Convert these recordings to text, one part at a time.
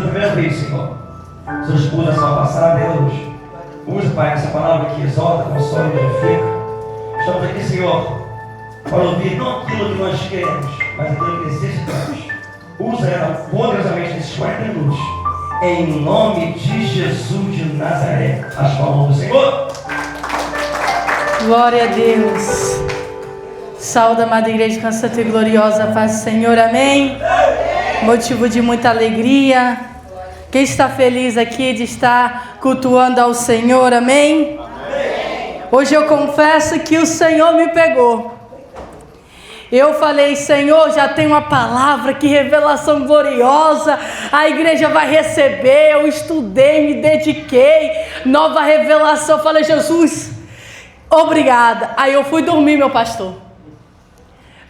pela primeira vez, Senhor. O Senhor usa essa passada, Deus. Usa, Pai, essa palavra que exalta, consola e edifica. Estamos aqui, Senhor, para ouvir não aquilo que nós queremos, mas aquilo que necessitamos. Usa ela poderosamente nesses 40 minutos. Em nome de Jesus de Nazaré. As palmas do Senhor. Glória a Deus. Saúde, amada igreja, com santa e gloriosa paz do Senhor. Amém? Motivo de muita alegria. Quem está feliz aqui de estar cultuando ao Senhor? Amém? Hoje eu confesso que o Senhor me pegou. Eu falei, Senhor, já tem uma palavra, que revelação gloriosa, a igreja vai receber. Eu estudei, me dediquei, nova revelação. Eu falei, Jesus, obrigada. Aí eu fui dormir, meu pastor.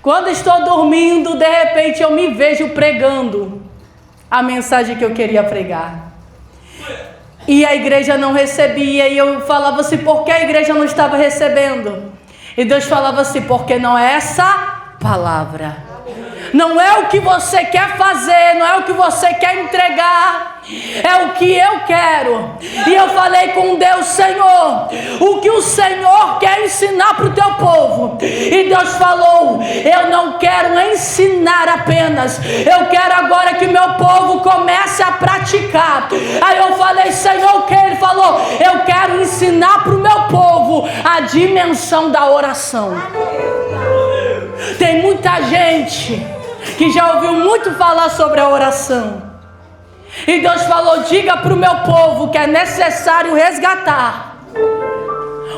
Quando estou dormindo, de repente eu me vejo pregando a mensagem que eu queria pregar. E a igreja não recebia, e eu falava assim, por que a igreja não estava recebendo? E Deus falava assim, porque não é essa palavra, não é o que você quer fazer, não é o que você quer entregar, é o que eu quero. E eu falei com Deus, Senhor, o que o Senhor quer ensinar para o teu povo? E Deus falou, eu não quero ensinar apenas, eu quero agora que meu povo comece a praticar. Aí eu falei, Senhor, o que? Ele falou, eu quero ensinar para o meu povo a dimensão da oração. Tem muita gente que já ouviu muito falar sobre a oração. E Deus falou, diga para o meu povo que é necessário resgatar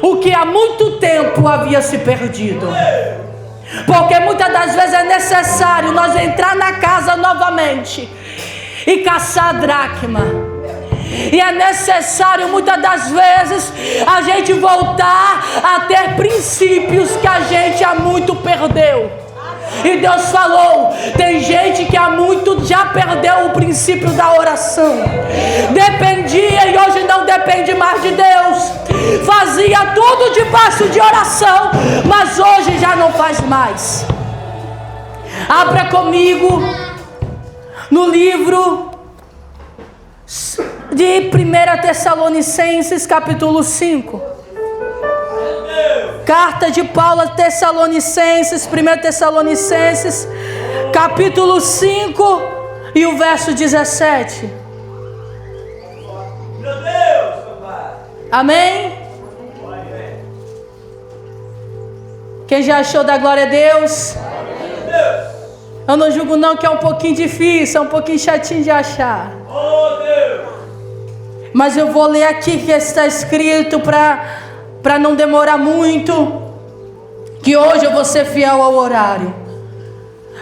o que há muito tempo havia se perdido. Porque muitas das vezes é necessário nós entrar na casa novamente e caçar a dracma. E é necessário muitas das vezes a gente voltar a ter princípios que a gente há muito perdeu. E Deus falou, tem gente que há muito já perdeu o princípio da oração. Dependia e hoje não depende mais de Deus. Fazia tudo debaixo de oração, mas hoje já não faz mais. Abra comigo no livro de 1 Tessalonicenses, capítulo 5. Carta de Paulo a Tessalonicenses, 1 Tessalonicenses, capítulo 5 e o verso 17. Amém? Quem já achou da glória a Deus? Eu não julgo não que é um pouquinho difícil, é um pouquinho chatinho de achar. Mas eu vou ler aqui que está escrito para não demorar muito, que hoje eu vou ser fiel ao horário.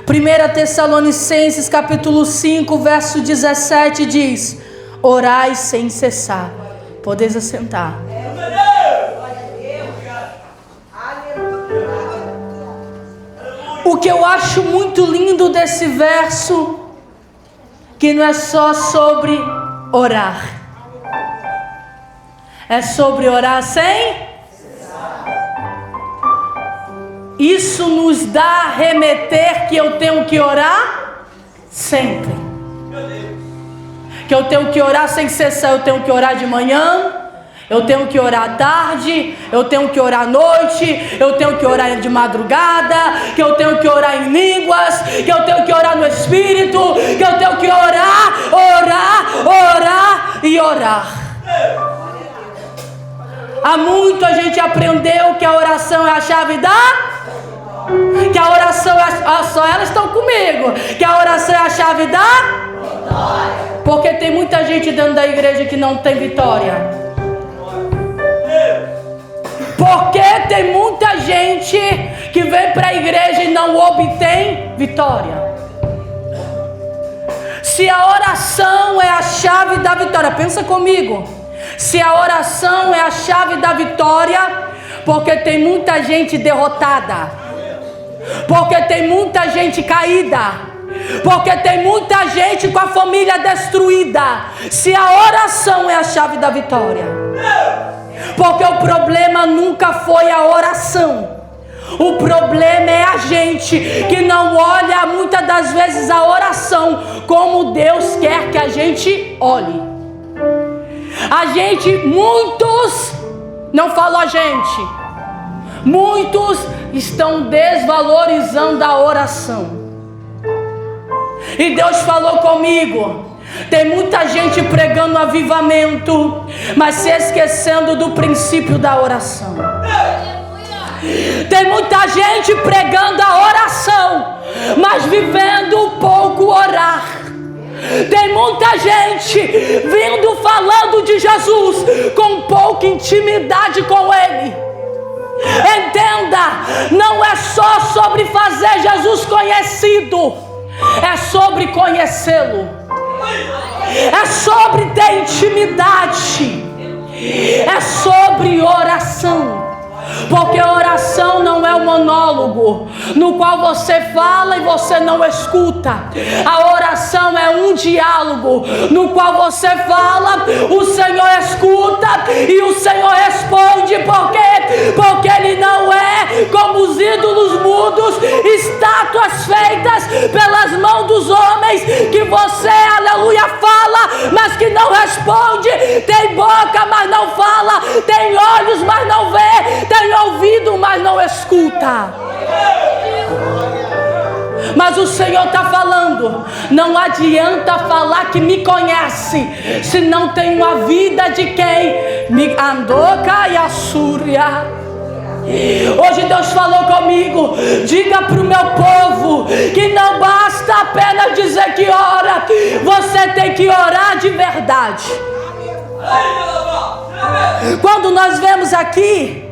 1 Tessalonicenses capítulo 5, verso 17 diz, orai sem cessar. Podeis assentar. O que eu acho muito lindo desse verso, que não é só sobre orar, é sobre orar sem. Isso nos dá a remeter que eu tenho que orar sempre. Que eu tenho que orar sem cessar. Eu tenho que orar de manhã, eu tenho que orar à tarde, eu tenho que orar à noite, eu tenho que orar de madrugada, que eu tenho que orar em línguas, que eu tenho que orar no Espírito, que eu tenho que orar e orar. Há muito a gente aprendeu que a oração é a chave que a oração é só elas estão comigo, que a oração é a chave da vitória. Porque tem muita gente dentro da igreja que não tem vitória. Porque tem muita gente que vem para a igreja e não obtém vitória. Se a oração é a chave da vitória, pensa comigo. Se a oração é a chave da vitória, porque tem muita gente derrotada, porque tem muita gente caída, porque tem muita gente com a família destruída. Se a oração é a chave da vitória, porque o problema nunca foi a oração, O problema é a gente que não olha muitas das vezes a oração como Deus quer que a gente olhe. Muitos, não falo a gente, muitos estão desvalorizando a oração. E Deus falou comigo, tem muita gente pregando avivamento, mas se esquecendo do princípio da oração. Tem muita gente pregando a oração, mas vivendo pouco orar. Tem muita gente vindo falando de Jesus com pouca intimidade com Ele. Entenda, não é só sobre fazer Jesus conhecido, é sobre conhecê-lo, é sobre ter intimidade, é sobre oração. Porque oração não é um monólogo no qual você fala e você não escuta. A oração é um diálogo no qual você fala, o Senhor escuta e o Senhor responde. Por quê? Porque Ele não é como os ídolos mudos, estátuas feitas pelas mãos dos homens, que você, aleluia, fala, mas que não responde. Tem boca, mas não fala. Tem olhos, mas não vê. Tem ouvido, mas não escuta. Mas o Senhor está falando, não adianta falar que me conhece, se não tem uma vida de quem me andoca e assúria. Hoje Deus falou comigo, diga para o meu povo que não basta apenas dizer que ora, você tem que orar de verdade. Quando nós vemos aqui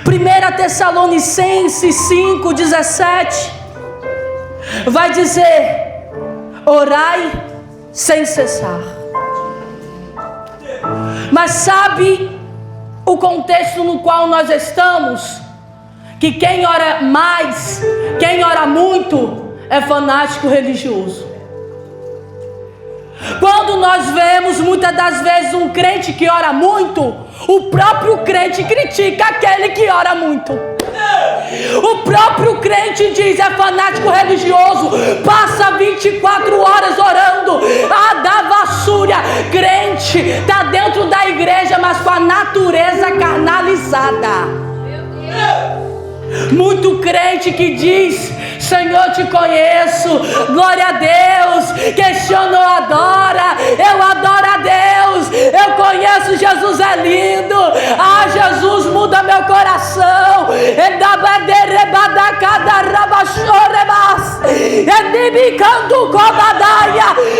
1 Tessalonicenses 5:17, vai dizer: orai sem cessar. Mas sabe o contexto no qual nós estamos? Que quem ora mais, quem ora muito, é fanático religioso. Quando nós vemos muitas das vezes um crente que ora muito, o próprio crente critica aquele que ora muito. O próprio crente diz, é fanático religioso, passa 24 horas orando, da vassúria. Crente está dentro da igreja, mas com a natureza carnalizada. Muito crente que diz, Senhor, te conheço, glória a Deus, questiona ou adora, eu adoro a Deus, eu conheço, Jesus é lindo, Jesus muda meu coração.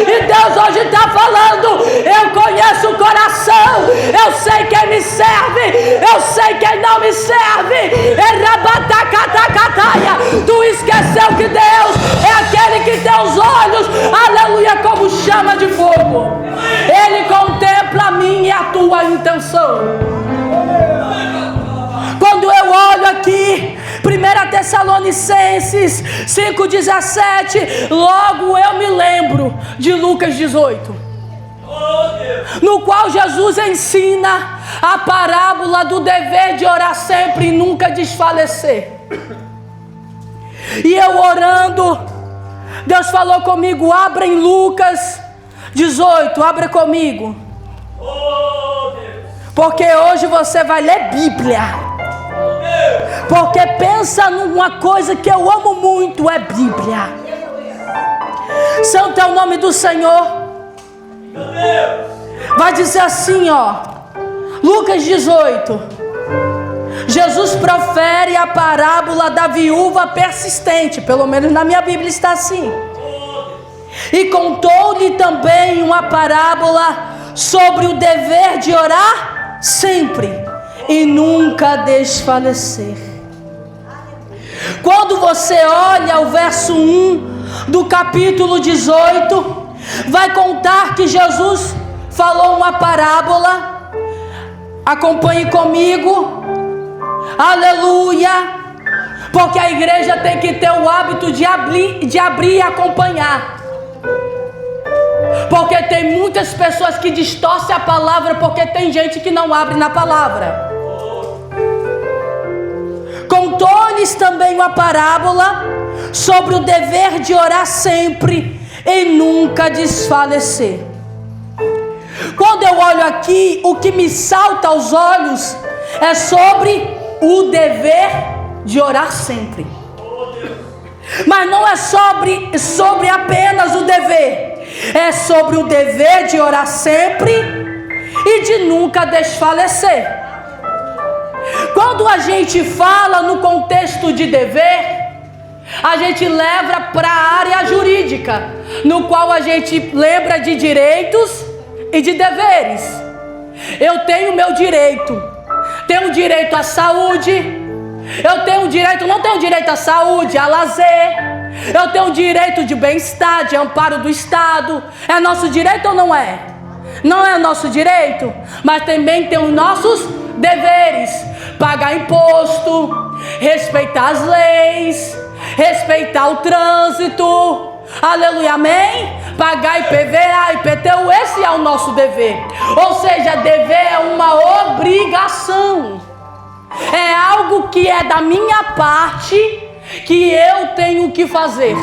E Deus hoje está falando, eu conheço o coração, eu sei quem me serve, eu sei quem não me serve. Tu esqueceu que Deus é aquele que tem os olhos, aleluia, como chama de fogo. Ele contempla a minha e a tua intenção. Quando eu olho aqui 1 Tessalonicenses 5:17, logo eu me lembro de Lucas 18, no qual Jesus ensina a parábola do dever de orar sempre e nunca desfalecer. E eu orando, Deus falou comigo, abra em Lucas 18, abra comigo, porque hoje você vai ler Bíblia. Porque pensa numa coisa que eu amo muito, é Bíblia. Santo é o nome do Senhor. Vai dizer assim, ó, Lucas 18. Jesus profere a parábola da viúva persistente, pelo menos na minha Bíblia está assim. E contou-lhe também uma parábola sobre o dever de orar sempre e nunca desfalecer. Quando você olha o verso 1 do capítulo 18, vai contar que Jesus falou uma parábola. Acompanhe comigo, aleluia, porque a igreja tem que ter o hábito de abrir e acompanhar. Porque tem muitas pessoas que distorcem a palavra, porque tem gente que não abre na palavra. Contou-lhe Contou-lhes também uma parábola sobre o dever de orar sempre e nunca desfalecer. Quando eu olho aqui, o que me salta aos olhos é sobre o dever de orar sempre. Mas não é sobre apenas o dever, é sobre o dever de orar sempre e de nunca desfalecer. Quando a gente fala no contexto de dever, a gente leva para a área jurídica, no qual a gente lembra de direitos e de deveres. Eu tenho meu direito, tenho direito à saúde, não tenho direito à saúde, a lazer, eu tenho direito de bem-estar, de amparo do Estado. É nosso direito ou não é? Não é nosso direito, mas também tem os nossos deveres: pagar imposto, respeitar as leis, respeitar o trânsito, aleluia, amém? Pagar IPVA, IPTU, esse é o nosso dever. Ou seja, dever é uma obrigação, é algo que é da minha parte, que eu tenho que fazer.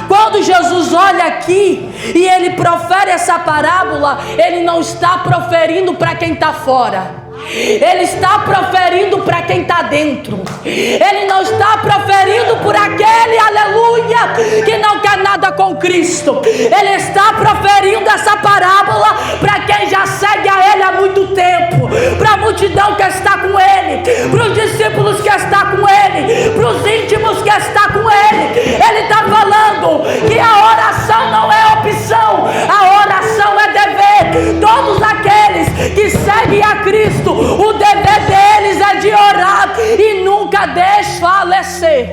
Quando Jesus olha aqui e ele profere essa parábola, ele não está proferindo para quem está fora, ele está proferindo para quem está dentro. Ele não está proferindo por aquele, aleluia, que não quer nada com Cristo. Ele está proferindo essa parábola para quem já segue a Ele há muito tempo, para a multidão que está com Ele, para os discípulos que está com Ele, para os íntimos que está com Ele. Ele está falando que a oração não é opção, a oração é dever. Todos aqueles que seguem a Cristo, o dever deles é de orar e nunca desfalecer.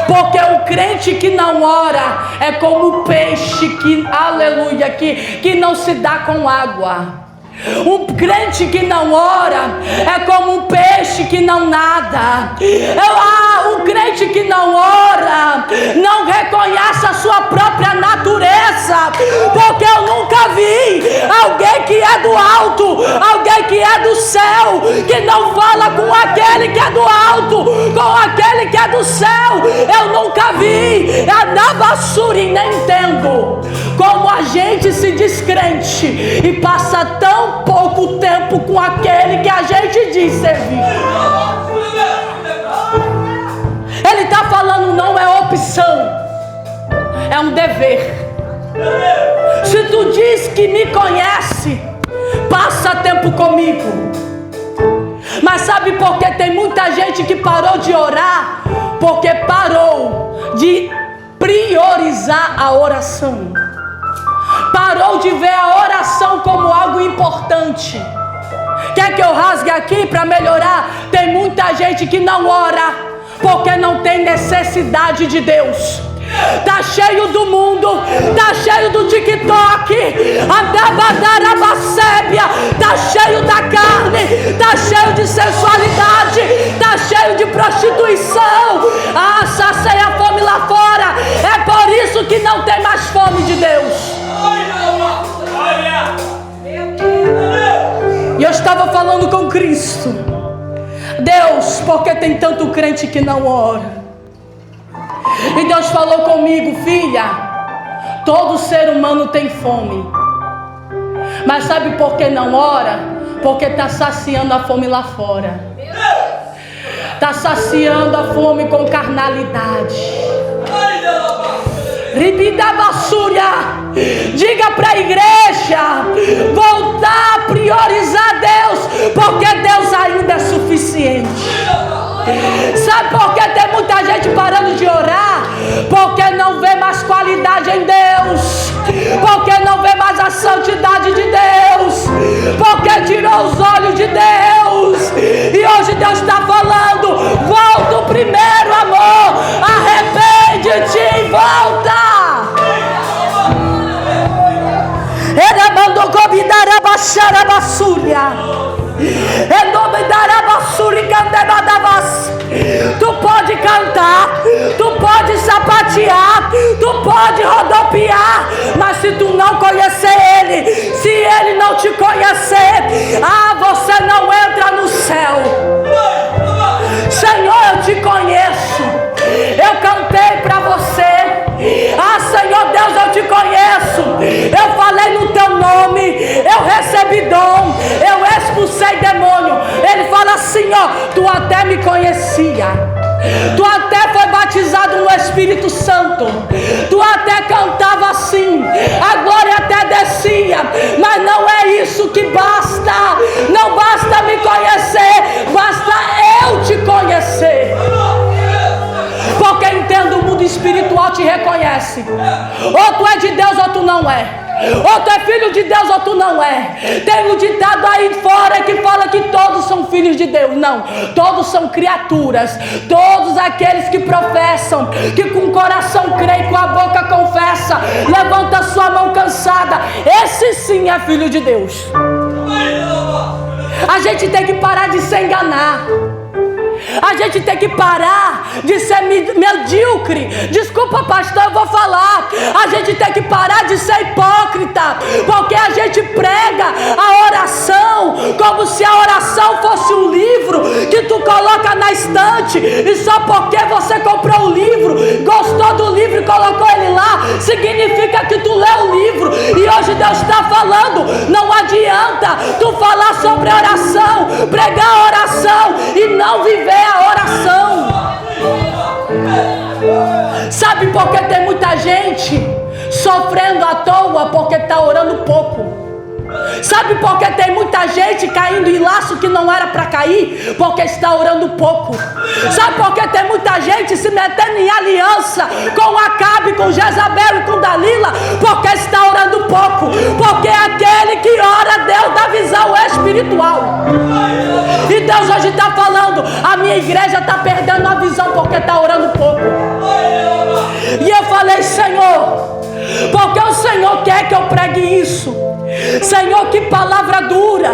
Porque o crente que não ora é como o peixe que, aleluia, que não se dá com água. Um crente que não ora é como um peixe que não nada. Um crente que não ora não reconhece a sua própria natureza, porque eu nunca vi alguém que é do alto, alguém que é do céu, que não fala com aquele que é do alto, com aquele que é do céu. Eu nunca vi. Anabassuri, nem entendo como a gente se descrente e passa tão pouco tempo com aquele que a gente diz servir. Ele está falando, não é opção, é um dever. Se tu diz que me conhece, passa tempo comigo. Mas sabe por que tem muita gente que parou de orar? Porque parou de priorizar a oração. Parou de ver a oração como algo importante. Quer que eu rasgue aqui para melhorar? Tem muita gente que não ora porque não tem necessidade de Deus. Tá cheio do mundo, tá cheio do TikTok, tá cheio da carne, tá cheio de sensualidade, tá cheio de prostituição. Sacia a fome lá fora. É por isso que não tem mais fome de Deus. E eu estava falando com Cristo: Deus, por que tem tanto crente que não ora? E Deus falou comigo: filha, todo ser humano tem fome. Mas sabe por que não ora? Porque está saciando a fome lá fora. Está saciando a fome com carnalidade. Diga para a igreja voltar a priorizar Deus, porque Deus ainda é suficiente. Sabe por que tem muita gente parando de orar? Porque não vê mais qualidade em Deus, porque não vê mais a santidade de Deus, porque tirou os olhos de Deus. E hoje Deus está falando: volta o primeiro amor, arrepende-te e volta. Ele mandou convidar a baixar a basúria. Tu pode cantar, tu pode sapatear, tu pode rodopiar, mas se tu não conhecer Ele, se Ele não te conhecer, você não entra no céu. Senhor, eu te conheço. Eu falei no teu nome, eu recebi dom, eu expulsei demônio. Ele fala assim, ó, tu até me conhecia, tu até foi batizado no Espírito Santo, tu até cantava assim, a glória até descia, mas não é isso que basta. Não basta me conhecer, basta eu te conhecer. Porque entendo, o mundo espiritual te reconhece. Ou tu é de Deus ou tu não é. Ou tu é filho de Deus ou tu não é. Tem um ditado aí fora que fala que todos são filhos de Deus. Não, todos são criaturas. Todos aqueles que professam, que com o coração crê e com a boca confessa, levanta sua mão cansada, esse sim é filho de Deus. A gente tem que parar de se enganar. A gente tem que parar de ser medíocre. Desculpa, pastor, eu vou falar. A gente tem que parar de ser hipócrita, porque a gente prega a oração como se a oração fosse um livro que tu coloca na estante, e só porque você comprou o livro, gostou do livro e colocou ele lá, significa que tu leu o livro. E hoje Deus está falando, não adianta tu falar sobre a oração, pregar a oração e não viver a oração. Sabe por que tem muita gente sofrendo à toa? Porque está orando pouco. Sabe por que tem muita gente caindo em laço que não era para cair? Porque está orando pouco. Sabe por que tem muita gente se metendo em aliança com Acabe, com Jezabel e com Dalila? Porque está orando pouco. Porque é aquele que ora, Deus dá visão espiritual. E Deus hoje está falando, a minha igreja está perdendo a visão porque está orando pouco. E eu falei, Senhor, porque o Senhor quer que eu pregue isso. Senhor, que palavra dura.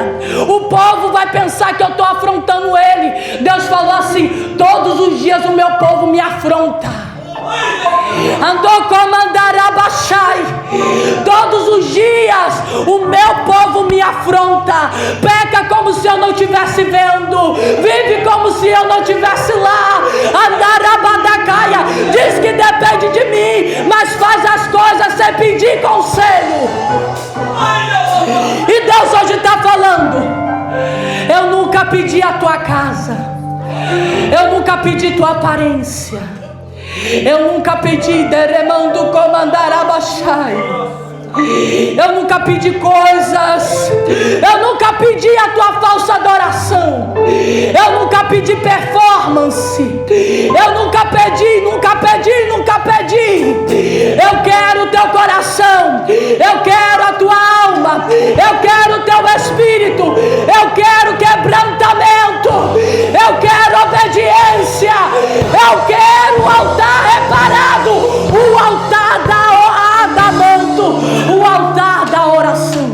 O povo vai pensar que eu estou afrontando ele. Deus falou assim, todos os dias o meu povo me afronta. Andou comandará baixai. Todos os dias o meu povo me afronta. Peca como se eu não estivesse vendo, vive como se eu não estivesse lá. Andarabadacaia, diz que depende de mim, mas faz as coisas sem pedir conselho. E Deus hoje está falando, eu nunca pedi a tua casa, eu nunca pedi tua aparência, eu nunca pedi deremando comandar abaixai. Eu nunca pedi coisas, eu nunca pedi a tua falsa adoração, eu nunca pedi performance, eu nunca pedi. Eu quero o teu coração, eu quero a tua alma, eu quero o teu espírito, eu quero quebrantamento, eu quero obediência, eu quero o altar reparado, o altar da manto, o altar da oração.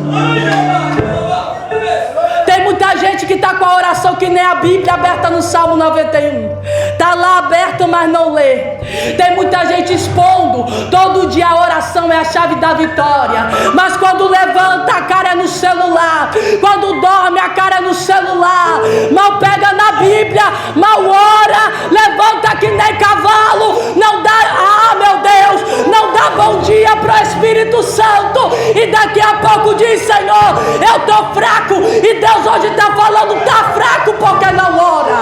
Tem muita gente que está com a oração que nem a Bíblia aberta no Salmo 91. Está lá aberto, mas não lê. Tem muita gente expondo, todo dia a oração é a chave da vitória, mas quando levanta a cara é no celular, quando dorme a cara é no celular, mal pega na Bíblia, mal ora, levanta que nem cavalo, não dá, meu Deus, não dá bom dia para o Espírito Santo, e daqui a pouco diz, Senhor, eu estou fraco, e Deus hoje está falando, está fraco porque não ora.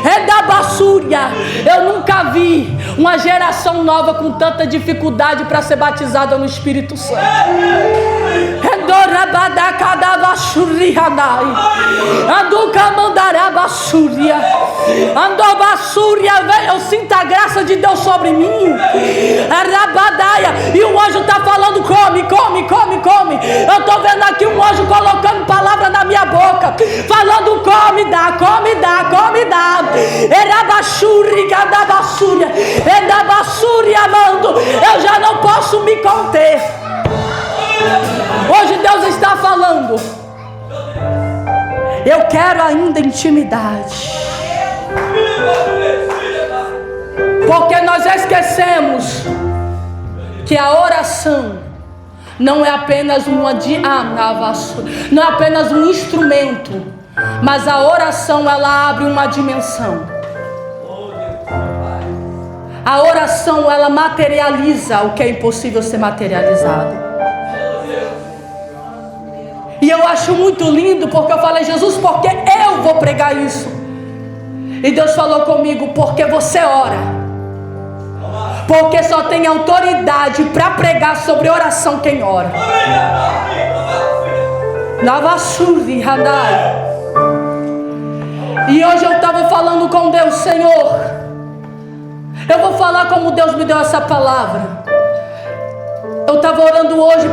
É da basúria. Eu nunca vi uma geração nova com tanta dificuldade para ser batizada no Espírito Santo. Andou basúria, eu sinto a graça de Deus sobre mim. E o anjo está falando, come. Eu estou vendo aqui um anjo colocando palavra na minha boca, falando come, dá. Era basúria, da basúria, amando. Eu já não posso me conter. Hoje Deus está falando, eu quero ainda intimidade. Porque nós esquecemos que a oração não é apenas não é apenas um instrumento, mas a oração ela abre uma dimensão. A oração, ela materializa o que é impossível ser materializado. E eu acho muito lindo, porque eu falei, Jesus, porque eu vou pregar isso? E Deus falou comigo, porque você ora. Porque só tem autoridade para pregar sobre oração quem ora. Navassuri Hadai. E hoje eu estava falando com Deus, Senhor, eu vou falar como Deus me deu essa palavra. Eu estava orando hoje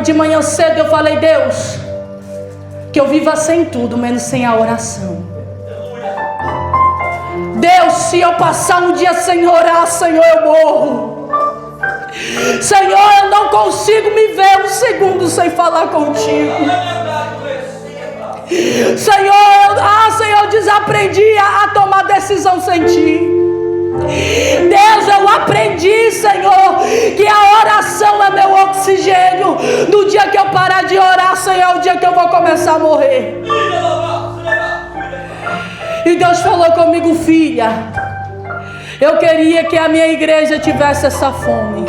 de manhã cedo. Eu falei, Deus, que eu viva sem tudo, menos sem a oração. Deus, se eu passar um dia sem orar, Senhor, eu morro. Senhor, eu não consigo me ver um segundo sem falar contigo. Senhor, Senhor, eu desaprendi a tomar decisão sem ti. Deus, eu aprendi, Senhor, que a oração é meu oxigênio. No dia que eu parar de orar, Senhor, é o dia que eu vou começar a morrer. E Deus falou comigo, filha, eu queria que a minha igreja tivesse essa fome.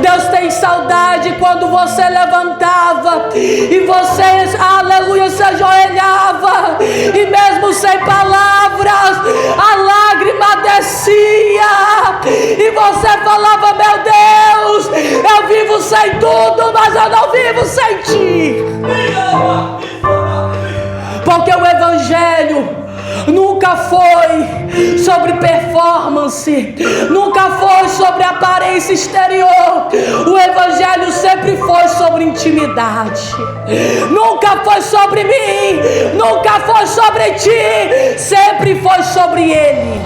Deus tem saudade quando você levantava e você, aleluia, se ajoelhava, e mesmo sem palavras, a lágrima descia, e você falava, meu Deus, eu vivo sem tudo, mas eu não vivo sem ti. Porque o Evangelho nunca foi sobre performance, nunca foi sobre aparência exterior. O Evangelho sempre foi sobre intimidade. Nunca foi sobre mim, nunca foi sobre ti, sempre foi sobre Ele.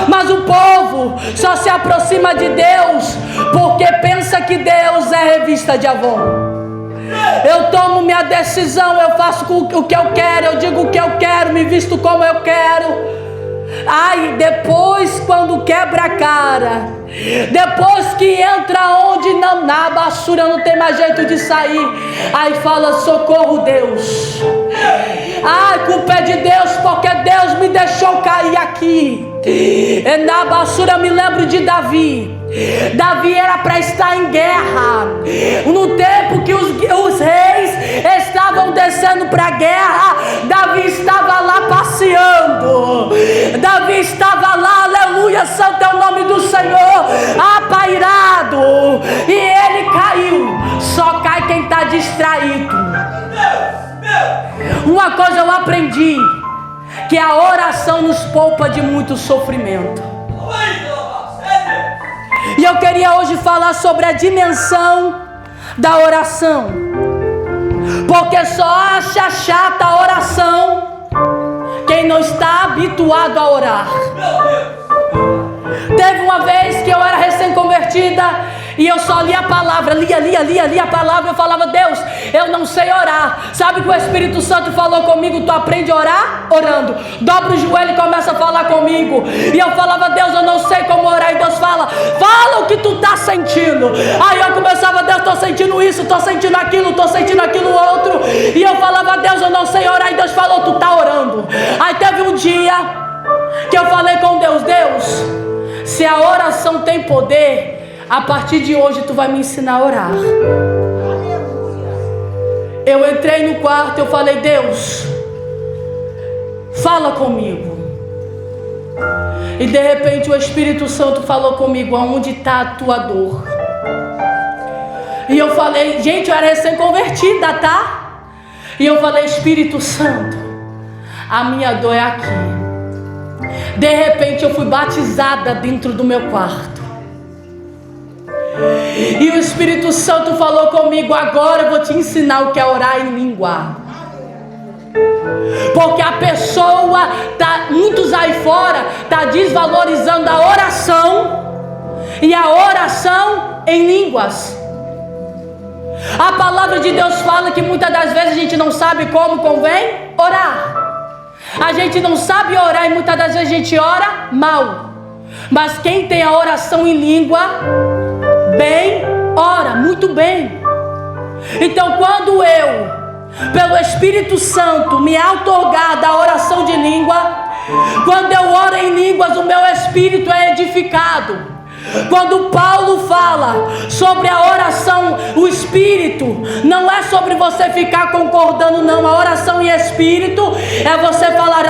Mas o povo só se aproxima de Deus porque pensa que Deus é revista de Avon. Eu tomo minha decisão, eu faço o que eu quero, eu digo o que eu quero, me visto como eu quero. Aí depois, quando quebra a cara, depois que entra onde não, na basura, não tem mais jeito de sair, aí fala, socorro Deus. Ai, culpa é de Deus, porque Deus me deixou cair aqui. E na basura eu me lembro de Davi. Davi era para estar em guerra. No tempo que os reis estavam descendo para a guerra, Davi estava lá passeando. Davi estava lá, aleluia, santo é o nome do Senhor, apairado. E ele caiu. Só cai quem está distraído. Uma coisa eu aprendi, que a oração nos poupa de muito sofrimento. E eu queria hoje falar sobre a dimensão da oração. Porque só acha chata a oração quem não está habituado a orar. Teve uma vez que eu era recém-convertida e eu só lia a palavra, lia a palavra. Eu falava, Deus, eu não sei orar. Sabe o que o Espírito Santo falou comigo? Tu aprende a orar orando. Dobra o joelho e começa a falar comigo. E eu falava, Deus, eu não sei como orar. E Deus fala o que tu tá sentindo. Aí eu começava, Deus, tô sentindo isso, tô sentindo aquilo outro. E eu falava, Deus, eu não sei orar. E Deus falou, tu tá orando. Aí teve um dia que eu falei com Deus, Deus, se a oração tem poder, a partir de hoje tu vai me ensinar a orar. Eu entrei no quarto, eu falei, Deus, fala comigo. E de repente o Espírito Santo falou comigo, aonde está a tua dor? E eu falei, gente, eu era recém-convertida, tá? E eu falei, Espírito Santo, a minha dor é aqui. De repente eu fui batizada dentro do meu quarto. E o Espírito Santo falou comigo, agora eu vou te ensinar o que é orar em língua. Porque a pessoa, muitos aí fora, está desvalorizando a oração. E a oração em línguas. A palavra de Deus fala que muitas das vezes a gente não sabe como convém orar. A gente não sabe orar e muitas das vezes a gente ora mal. Mas quem tem a oração em língua, bem, ora muito bem. Então quando eu pelo Espírito Santo, me outorgada a oração de língua. Quando eu oro em línguas, o meu espírito é edificado. Quando Paulo fala sobre a oração, o espírito, não é sobre você ficar concordando, não. A oração em espírito é você falar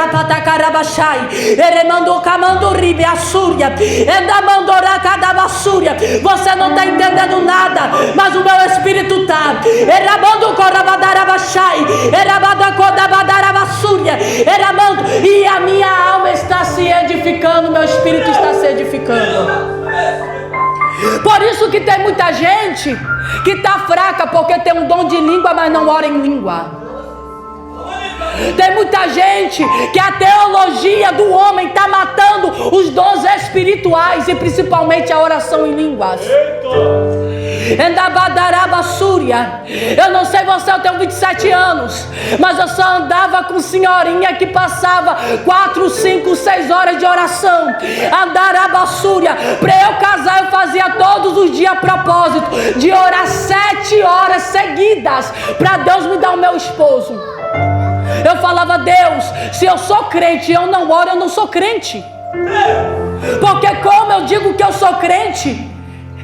você não está entendendo nada, mas o meu espírito está. E a minha alma está se edificando, meu espírito está se edificando. Por isso que tem muita gente que está fraca, porque tem um dom de língua, mas não ora em língua. Tem muita gente que a teologia do homem está matando os dons espirituais, e principalmente a oração em línguas. Eu não sei você, eu tenho 27 anos, mas eu só andava com senhorinha que passava 4, 5, 6 horas de oração. Para eu casar, eu fazia todos os dias propósito de orar 7 horas seguidas para Deus me dar o meu esposo. Eu falava: Deus, se eu sou crente e eu não oro, eu não sou crente. Porque como eu digo que eu sou crente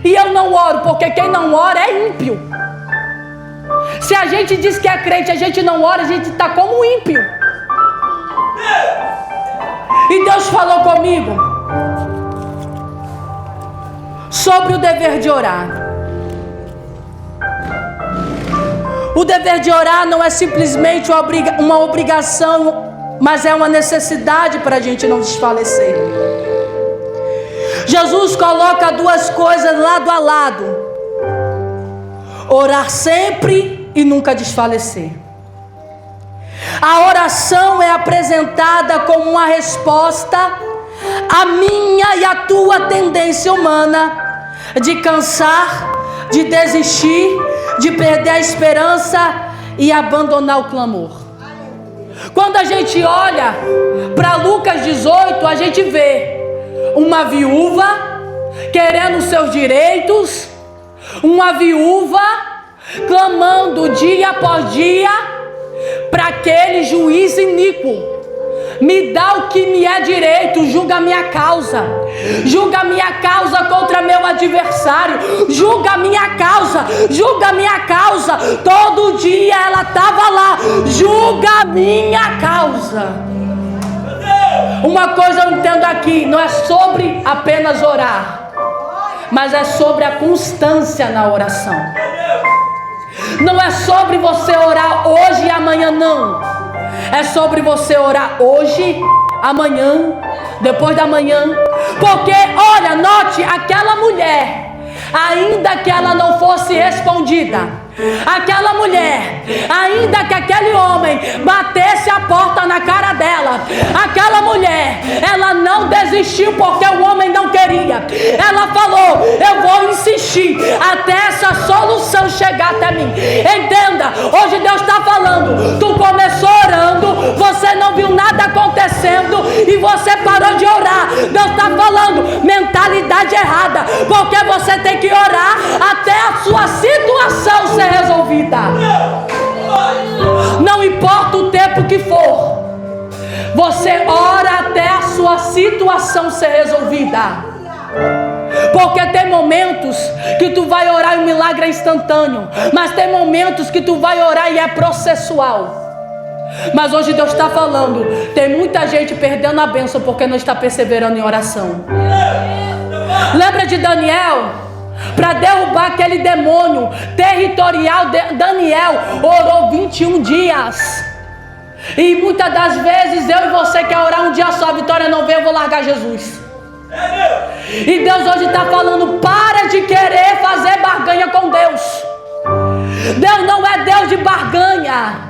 e eu não oro? Porque quem não ora é ímpio. Se a gente diz que é crente, a gente não ora, a gente está como ímpio. E Deus falou comigo sobre o dever de orar. O dever de orar não é simplesmente uma obrigação, mas é uma necessidade para a gente não desfalecer. Jesus coloca duas coisas lado a lado: orar sempre e nunca desfalecer. A oração é apresentada como uma resposta à minha e à tua tendência humana de cansar, de desistir, de perder a esperança e abandonar o clamor. Quando a gente olha para Lucas 18, a gente vê uma viúva querendo seus direitos, uma viúva clamando dia após dia para aquele juiz iníquo: me dá o que me é direito, julga a minha causa contra meu adversário, julga a minha causa. Todo dia ela estava lá: julga a minha causa. Uma coisa eu entendo aqui: não é sobre apenas orar, mas é sobre a constância na oração. Não é sobre você orar hoje e amanhã, não. É sobre você orar hoje, amanhã, depois da manhã. Porque, olha, note, aquela mulher, ainda que ela não fosse respondida, aquela mulher, ainda que aquele homem batesse a porta na cara dela, aquela mulher, ela não desistiu porque o homem não queria. Ela falou: eu vou insistir até essa solução chegar até mim. Entenda, hoje Deus está falando: tu começou orando, você não viu nada acontecendo e você parou de orar. Deus está falando: mentalidade errada, porque você tem que orar até a sua situação ser resolvida. Não importa o tempo que for, você ora até a sua situação ser resolvida. Porque tem momentos que tu vai orar e o milagre é instantâneo, mas tem momentos que tu vai orar e é processual. Mas hoje Deus está falando: tem muita gente perdendo a bênção porque não está perseverando em oração. Lembra de Daniel? Para derrubar aquele demônio territorial, Daniel orou 21 dias. E muitas das vezes eu e você quer orar um dia só: a vitória não vem, eu vou largar Jesus. E Deus hoje está falando: para de querer fazer barganha com Deus. Deus não é Deus de barganha.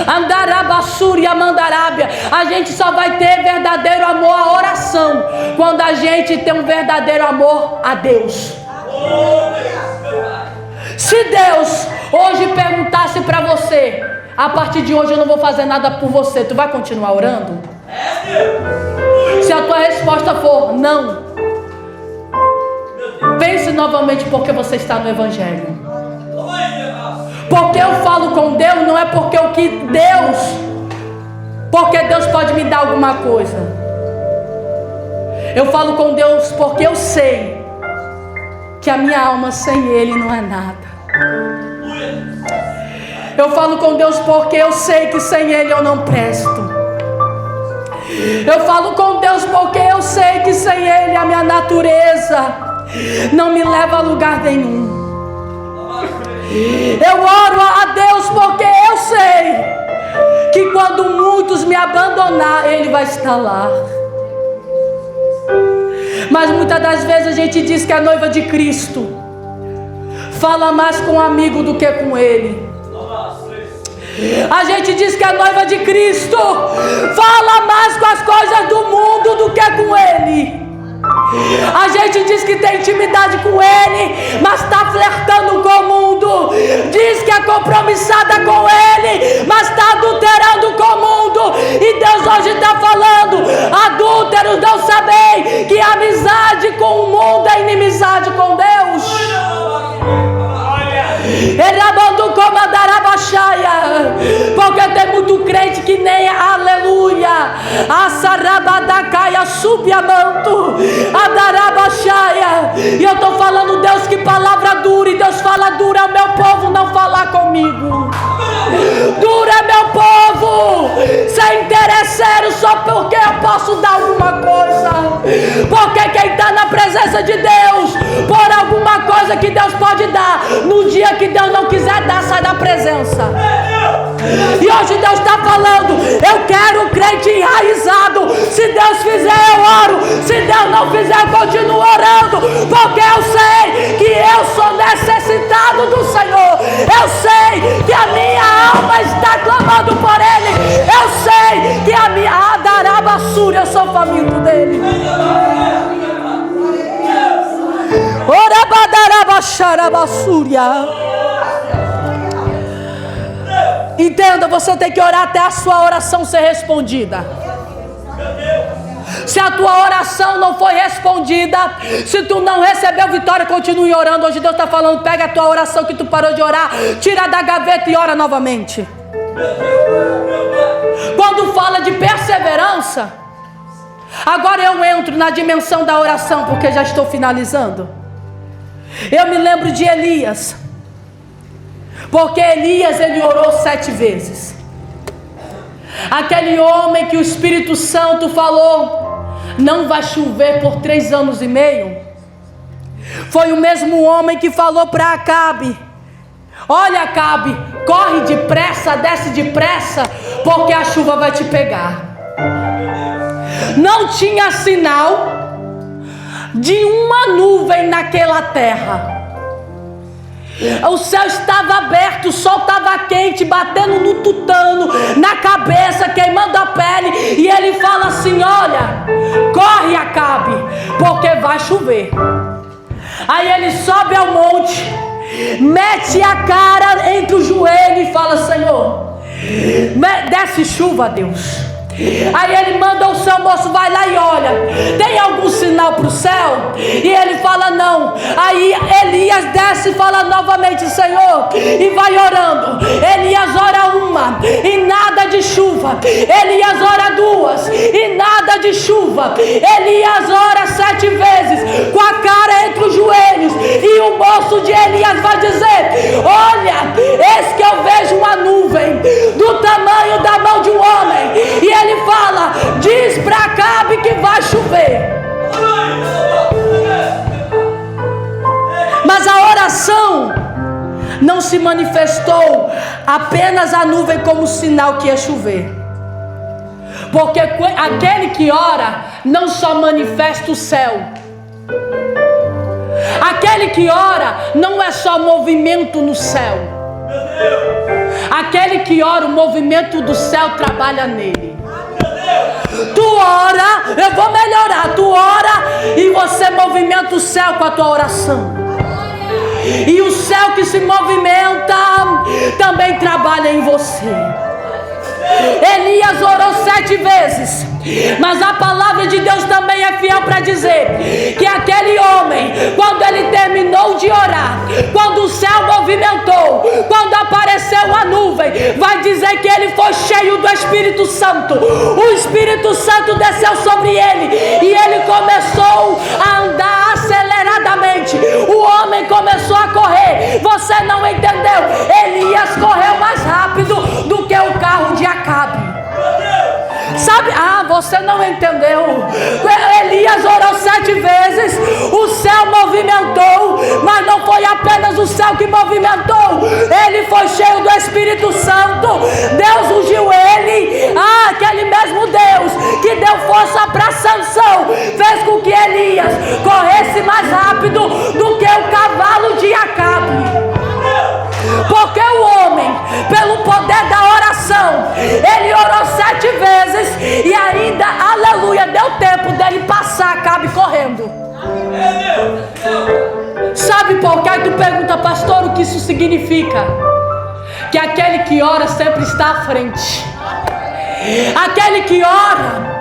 Andarabassúria, mandarábia. A gente só vai ter verdadeiro amor à oração quando a gente tem um verdadeiro amor a Deus. Se Deus hoje perguntasse para você: a partir de hoje eu não vou fazer nada por você, tu vai continuar orando? Se a tua resposta for não, pense novamente, porque você está no Evangelho. Porque eu falo com Deus, não é porque Deus pode me dar alguma coisa. Eu falo com Deus porque eu sei que a minha alma sem Ele não é nada. Eu falo com Deus porque eu sei que sem Ele eu não presto. Eu falo com Deus porque eu sei que sem Ele a minha natureza não me leva a lugar nenhum. Eu oro a Deus porque eu sei que quando muitos me abandonar, Ele vai estar lá. Mas muitas das vezes a gente diz que a noiva de Cristo fala mais com um amigo do que com Ele. A gente diz que a noiva de Cristo fala mais com as coisas do mundo do que com Ele. A gente diz que tem intimidade com Ele, mas está flertando com o mundo. Diz que é compromissada com Ele, mas está adulterando com o mundo. E Deus hoje está falando: adúlteros, não sabem que a amizade com o mundo é inimizade com Deus. Porque tem muito crente que nem aleluia, a sarabadacaia subiamanto, a darabaxaia. E eu estou falando, Deus, que palavra dura. E Deus fala: dura é meu povo não falar comigo. Dura é meu povo ser interesseiro só porque eu posso dar alguma coisa. Porque quem está na presença de Deus por alguma coisa que Deus pode dar, no dia que Deus não quiser dar, sai da presença. E hoje Deus está falando: eu quero um crente enraizado. Se Deus fizer, eu oro. Se Deus não fizer, eu continuo orando. Porque eu sei que eu sou necessitado do Senhor. Eu sei que a minha alma está clamando por Ele. Eu sei que a minha adarabassúria, eu sou faminto dele. Orabadarabaxarabassúria. Entenda, você tem que orar até a sua oração ser respondida. Se a tua oração não foi respondida, se tu não recebeu vitória, continue orando. Hoje Deus está falando: pega a tua oração que tu parou de orar, tira da gaveta e ora novamente. Quando fala de perseverança, agora eu entro na dimensão da oração, porque já estou finalizando. Eu me lembro de Elias. Porque Elias, ele orou 7 vezes. Aquele homem que o Espírito Santo falou: não vai chover por 3 anos e meio. Foi o mesmo homem que falou para Acabe: olha, Acabe, corre depressa, desce depressa, porque a chuva vai te pegar. Não tinha sinal de uma nuvem naquela terra. O céu estava aberto, o sol estava quente, batendo no tutano, na cabeça, queimando a pele. E ele fala assim: olha, corre, Acabe, porque vai chover. Aí ele sobe ao monte, mete a cara entre o joelho e fala: Senhor, desce chuva, Deus. Aí ele manda o seu moço: vai lá e olha, tem algum sinal para o céu? E ele fala: não. Aí Elias desce e fala novamente: Senhor, e vai orando. Elias ora 1 e nada de chuva. Elias ora 2 e nada de chuva. Elias ora 7 vezes com a cara entre os joelhos. E o moço de Elias vai dizer: olha, eis que eu vejo uma nuvem do tamanho da mão de um homem. E ele fala: diz para Acabe que vai chover. Mas a oração não se manifestou apenas a nuvem como sinal que ia chover. Porque aquele que ora não só manifesta o céu. Aquele que ora não é só movimento no céu. Aquele que ora, o movimento do céu trabalha nele. Tu ora, eu vou melhorar. Tu ora e você movimenta o céu com a tua oração. E o céu que se movimenta também trabalha em você. Elias orou 7 vezes. Mas a palavra de Deus também é fiel para dizer que aquele homem, quando ele terminou de orar, quando o céu movimentou, quando apareceu a nuvem, vai dizer que ele foi cheio do Espírito Santo. O Espírito Santo desceu sobre ele e ele começou a andar aceleradamente. O homem começou a correr. Você não entendeu? Elias correu mais rápido do que o carro de Acabe. Sabe? Você não entendeu. Elias orou 7 vezes, o céu movimentou, mas não foi apenas o céu que movimentou, ele foi cheio do Espírito Santo. Deus ungiu ele. Aquele mesmo Deus que deu força para Sansão fez com que Elias corresse mais rápido do que o cavalo de Acabe. Porque o homem, pelo poder da oração, ele orou 7 vezes e ainda, aleluia, deu tempo dele passar Acabe correndo. Sabe por que tu pergunta, pastor, o que isso significa? Que aquele que ora sempre está à frente. Aquele que ora,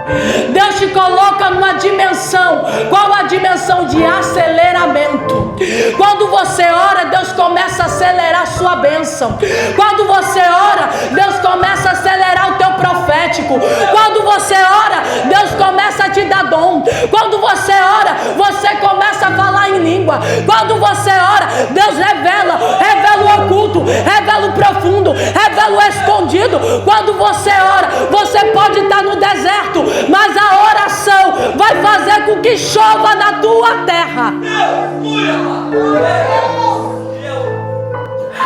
Deus te coloca numa dimensão. Qual a dimensão? De aceleramento. Quando você ora, Deus começa a acelerar a sua bênção. Quando você ora, Deus começa a acelerar o teu profético. Quando você ora, Deus começa a te dar dom. Quando você ora, você começa a falar em língua. Quando você ora, Deus revela o oculto, revela o profundo, revela o escondido. Quando você ora, você pode estar no deserto, mas a oração vai fazer com que chova na tua terra.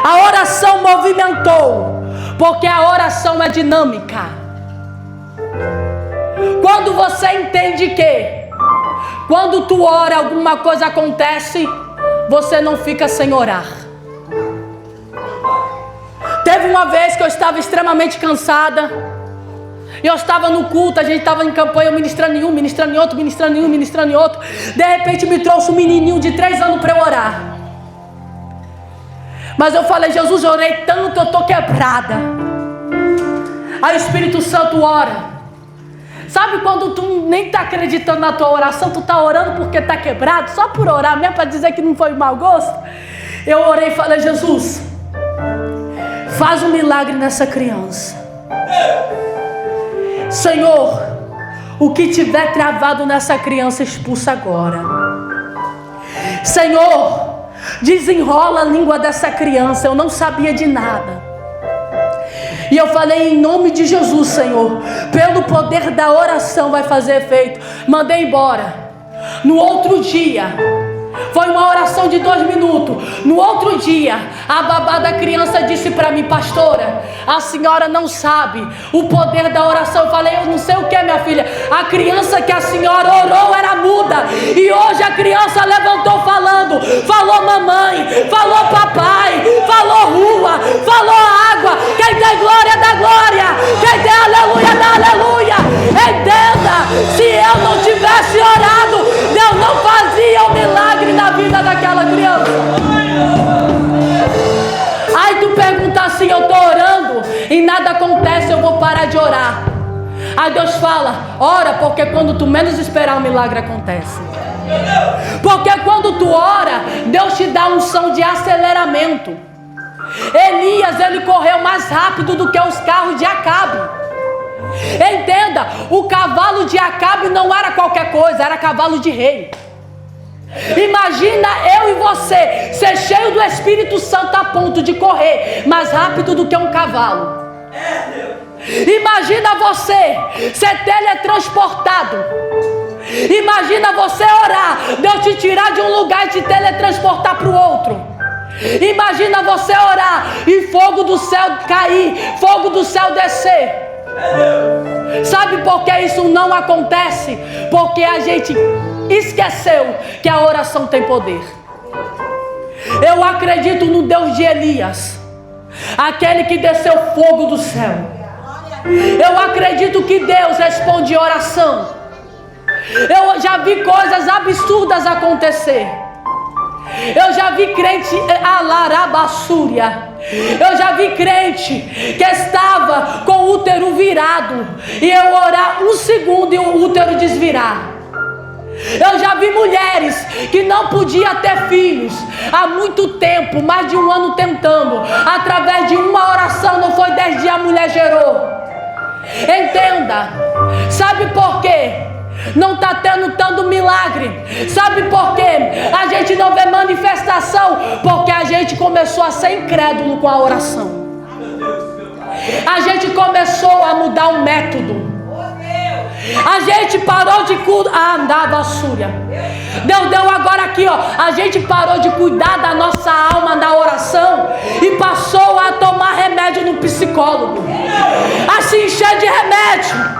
A oração movimentou, porque a oração é dinâmica. Quando você entende que quando tu ora alguma coisa acontece, você não fica sem orar. Teve uma vez que eu estava extremamente cansada, e eu estava no culto, a gente estava em campanha, ministrando em um, ministrando em outro, ministrando em um, ministrando em outro. De repente me trouxe um menininho de 3 anos para eu orar. Mas eu falei, Jesus, eu orei tanto, eu estou quebrada. Aí o Espírito Santo ora. Sabe quando tu nem está acreditando na tua oração, tu está orando porque está quebrado, só por orar mesmo, para dizer que não foi mau gosto? Eu orei e falei, Jesus, faz um milagre nessa criança. Senhor, o que tiver travado nessa criança, expulsa agora. Senhor, desenrola a língua dessa criança. Eu não sabia de nada. E eu falei, em nome de Jesus, Senhor, pelo poder da oração vai fazer efeito. Mandei embora. No outro dia, foi uma oração de 2 minutos. No outro dia, a babá da criança disse para mim, pastora, a senhora não sabe o poder da oração. Eu falei, eu não sei o que, minha filha. A criança que a senhora orou era muda, e hoje a criança levantou falando. Falou mamãe, falou papai, falou rua, falou água. Quem tem glória dá glória, quem tem aleluia dá aleluia. Entenda, se eu não tivesse orado, Deus não fazia um milagre na vida daquela criança. Aí tu pergunta assim, eu estou orando e nada acontece, eu vou parar de orar. Aí Deus fala, ora, porque quando tu menos esperar o milagre acontece. Porque quando tu ora, Deus te dá unção de aceleramento. Elias, ele correu mais rápido do que os carros de Acabe. Entenda, o cavalo de Acabe não era qualquer coisa, era cavalo de rei. Imagina eu e você ser cheio do Espírito Santo a ponto de correr mais rápido do que um cavalo. Imagina você ser teletransportado. Imagina você orar, Deus te tirar de um lugar e te teletransportar para o outro. Imagina você orar e fogo do céu cair, fogo do céu descer. Sabe por que isso não acontece? Porque a gente esqueceu que a oração tem poder. Eu acredito no Deus de Elias, aquele que desceu fogo do céu. Eu acredito que Deus responde oração. Eu já vi coisas absurdas acontecer. Eu já vi crente alarabassúria. Eu já vi crente que estava com o útero virado e eu orar 1 segundo e o útero desvirar. Eu já vi mulheres que não podiam ter filhos há muito tempo, mais de 1 ano tentando. Através de uma oração, não foi 10 dias, a mulher gerou. Entenda. Sabe por quê? Não está tendo tanto milagre. Sabe por quê? A gente não vê manifestação, porque a gente começou a ser incrédulo com a oração. A gente começou a mudar o método. A gente parou de andar vassúria. Deus deu agora aqui, ó. A gente parou de cuidar da nossa alma na oração e passou a tomar remédio no psicólogo, a se encher de remédio.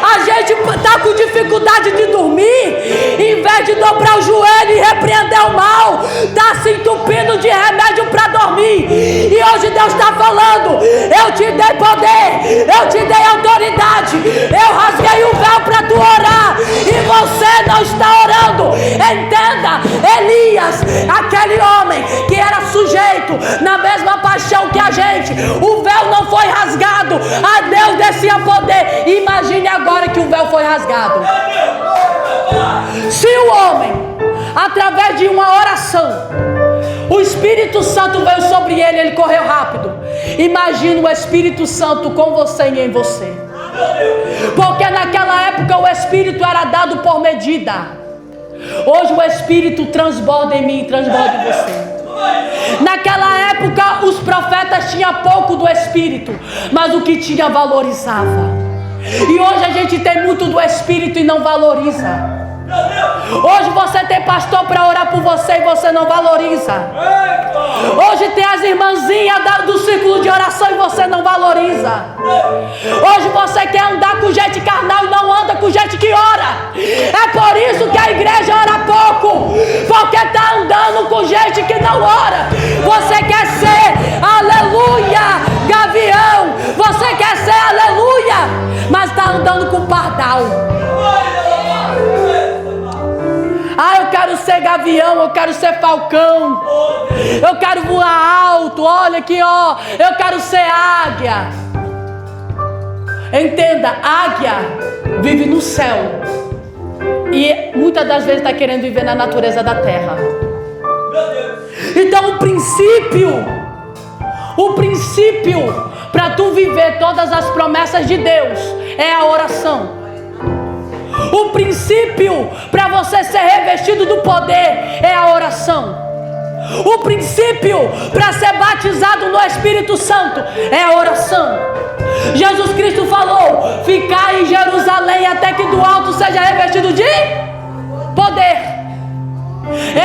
A gente tá com dificuldade de dormir, em vez de dobrar o joelho e repreender o mal, tá se entupindo de remédio para dormir. E hoje Deus está falando: eu te dei poder, eu te dei autoridade, eu rasguei o véu para tu orar e você não está orando. Entenda, Elias, aquele homem que era sujeito na mesma paixão que a gente, o véu não foi rasgado, a Deus descia poder. Imagine agora que o véu foi rasgado. Se o homem, através de uma oração, o Espírito Santo veio sobre ele, ele correu rápido. Imagina o Espírito Santo com você e em você. Porque naquela época o Espírito era dado por medida. Hoje o Espírito transborda em mim e transborda em você. Naquela época os profetas tinham pouco do Espírito, mas o que tinha valorizava. E hoje a gente tem muito do Espírito e não valoriza. Hoje você tem pastor para orar por você e você não valoriza. Hoje tem as irmãzinhas do círculo de oração e você não valoriza. Hoje você quer andar com gente carnal e não anda com gente que ora. É por isso que a igreja ora pouco, porque está andando com gente que não ora. Você quer ser, aleluia, gavião. Você quer ser, aleluia, mas está andando com pardal. Ah, eu quero ser gavião, eu quero ser falcão, eu quero voar alto, olha aqui, ó, eu quero ser águia. Entenda, águia vive no céu e muitas das vezes está querendo viver na natureza da terra. Então o princípio para tu viver todas as promessas de Deus é a oração. O princípio para você ser revestido do poder é a oração. O princípio para ser batizado no Espírito Santo é a oração. Jesus Cristo falou: ficai em Jerusalém até que do alto seja revestido de poder.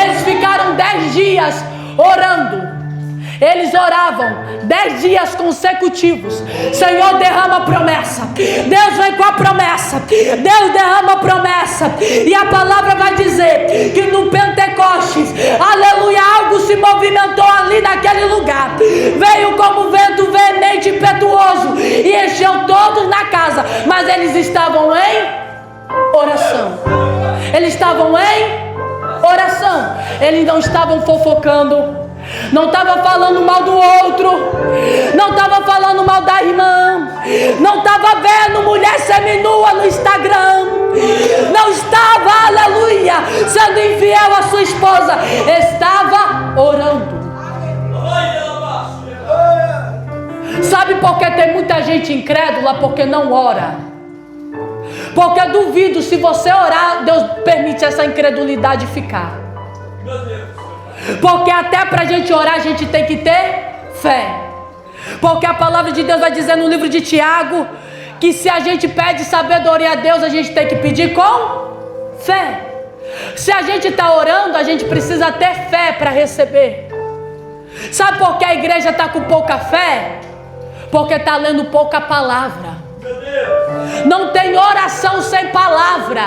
Eles ficaram 10 dias orando. Eles oravam 10 dias consecutivos. Senhor, derrama a promessa. Deus vem com a promessa. Deus derrama a promessa. E a palavra vai dizer que no Pentecostes, aleluia, algo se movimentou ali naquele lugar. Veio como vento veemente e impetuoso e encheu todos na casa. Mas eles estavam em oração. Eles estavam em oração. Eles não estavam fofocando. Não estava falando mal do outro, não estava falando mal da irmã, não estava vendo mulher seminua no Instagram, não estava, aleluia, sendo infiel à sua esposa, estava orando. Sabe por que tem muita gente incrédula? Porque não ora. Porque duvido, se você orar, Deus permite essa incredulidade ficar. Meu Deus. Porque até para a gente orar, a gente tem que ter fé. Porque a palavra de Deus vai dizer no livro de Tiago que se a gente pede sabedoria a Deus, a gente tem que pedir com fé. Se a gente está orando, a gente precisa ter fé para receber. Sabe por que a igreja está com pouca fé? Porque está lendo pouca palavra. Não tem oração sem palavra.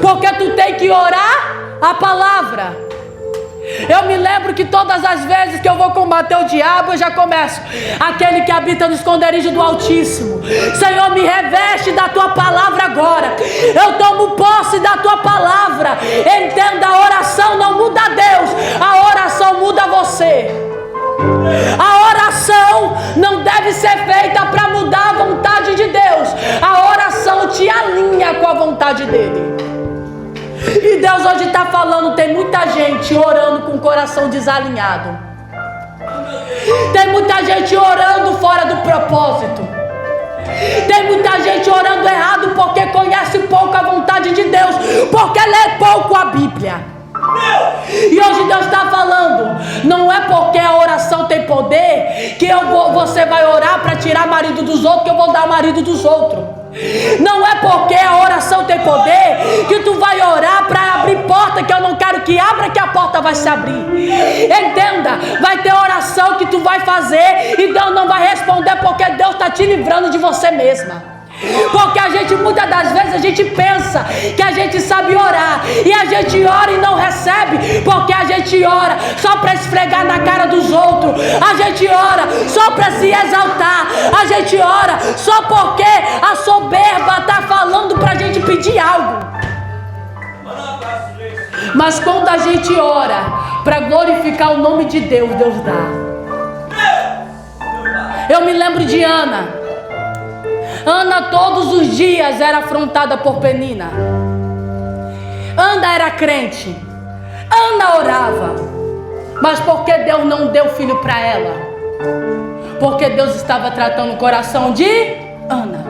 Porque tu tem que orar a palavra. Eu me lembro que todas as vezes que eu vou combater o diabo, eu já começo: aquele que habita no esconderijo do Altíssimo, Senhor, me reveste da tua palavra agora. Eu tomo posse da tua palavra. Entenda, a oração não muda Deus, deve ser feita para mudar a vontade de Deus. A oração te alinha com a vontade dele. E Deus hoje está falando, tem muita gente orando com o coração desalinhado. Tem muita gente orando fora do propósito. Tem muita gente orando errado porque conhece pouco a vontade de Deus, porque lê pouco a Bíblia. E hoje Deus está falando, não é porque a oração tem poder que você vai orar para tirar marido dos outros, que eu vou dar marido dos outros. Não é porque a oração tem poder que tu vai orar para abrir porta que eu não quero que abra, que a porta vai se abrir. Entenda, vai ter oração que tu vai fazer e Deus não vai responder porque Deus está te livrando de você mesma. Porque a gente, muitas das vezes, a gente pensa que a gente sabe orar, e a gente ora e não recebe, porque a gente ora só para esfregar na cara dos outros, a gente ora só para se exaltar, a gente ora só porque a soberba está falando para a gente pedir algo. Mas quando a gente ora para glorificar o nome de Deus, Deus dá. Eu me lembro de Ana. Ana todos os dias era afrontada por Penina. Ana era crente. Ana orava. Mas por que Deus não deu filho para ela? Porque Deus estava tratando o coração de Ana.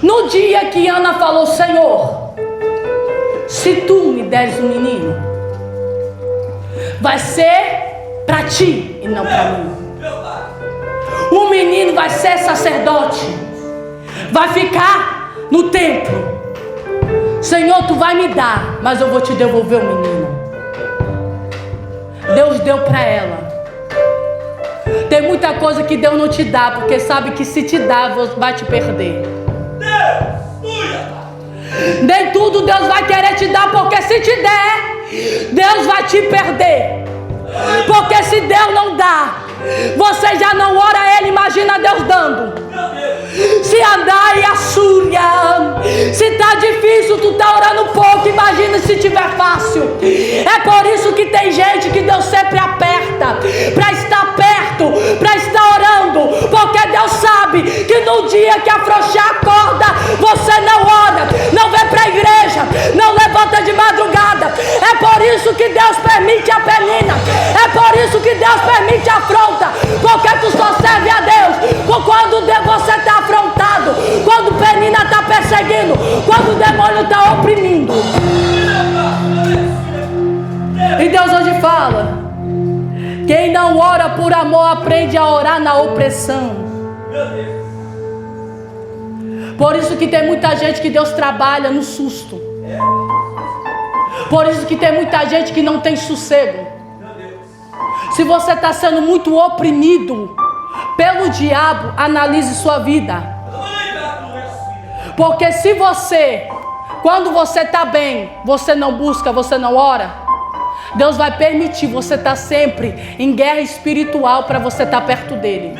No dia que Ana falou, Senhor, se tu me deres um menino, vai ser para ti e não para mim. O menino vai ser sacerdote, vai ficar no templo. Senhor, tu vai me dar, mas eu vou te devolver o menino. Deus deu para ela. Tem muita coisa que Deus não te dá, porque sabe que se te dá, vai te perder. Nem tudo Deus vai querer te dar, porque se te der, Deus vai te perder. Porque se Deus não dá, você já não ora a Ele, imagina Deus dando. Se andar e a súria, se tá difícil, tu tá orando pouco, imagina se tiver fácil. É por isso que tem gente que Deus sempre aperta, para estar perto, para estar orando, porque Deus sabe que no dia que afrouxar a corda, você não ora, não vem para a igreja, não levanta de madrugada. É por isso que Deus permite a penina, é por isso que Deus permite a afronta, porque tu só serve a Deus quando você está afrontado, quando penina está perseguindo, quando o demônio está oprimindo. E Deus hoje fala, quem não ora por amor aprende a orar na opressão. Por isso que tem muita gente que Deus trabalha no susto. Por isso que tem muita gente que não tem sossego. Se você está sendo muito oprimido pelo diabo, analise sua vida. Porque se você, quando você está bem, você não busca, você não ora, Deus vai permitir você estar sempre em guerra espiritual para você estar perto dele.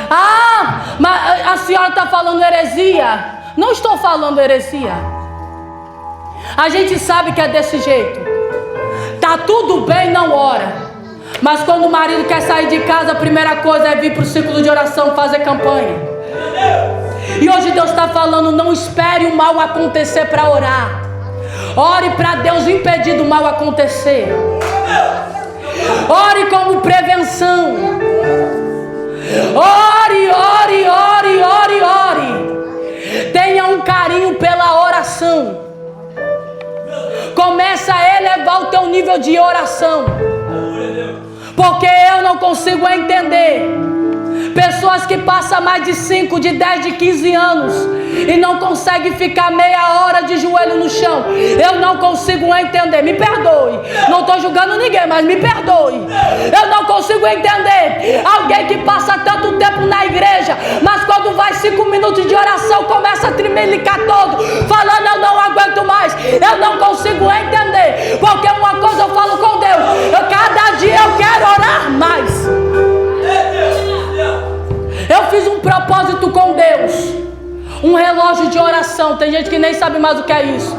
Ah, mas a senhora está falando heresia. Não estou falando heresia. A gente sabe que é desse jeito. Tá tudo bem, não ora. Mas quando o marido quer sair de casa, a primeira coisa é vir para o círculo de oração, fazer campanha. E hoje Deus está falando, não espere o mal acontecer para orar. Ore para Deus impedir do mal acontecer. Ore como prevenção. Ore, ore, ore, ore, ore. Tenha um carinho pela oração. Começa a elevar o teu nível de oração. Porque eu não consigo entender pessoas que passam mais de 5, de 10, de 15 anos e não conseguem ficar meia hora de joelho no chão. Eu não consigo entender, me perdoe. Não estou julgando ninguém, mas me perdoe. Eu não consigo entender alguém que passa tanto tempo na igreja, mas quando vai 5 minutos de oração começa a tremelicar todo, falando eu não aguento mais. Eu não consigo entender, porque uma coisa eu falo com Deus, cada dia eu quero orar mais. Eu fiz um propósito com Deus, um relógio de oração. Tem gente que nem sabe mais o que é isso.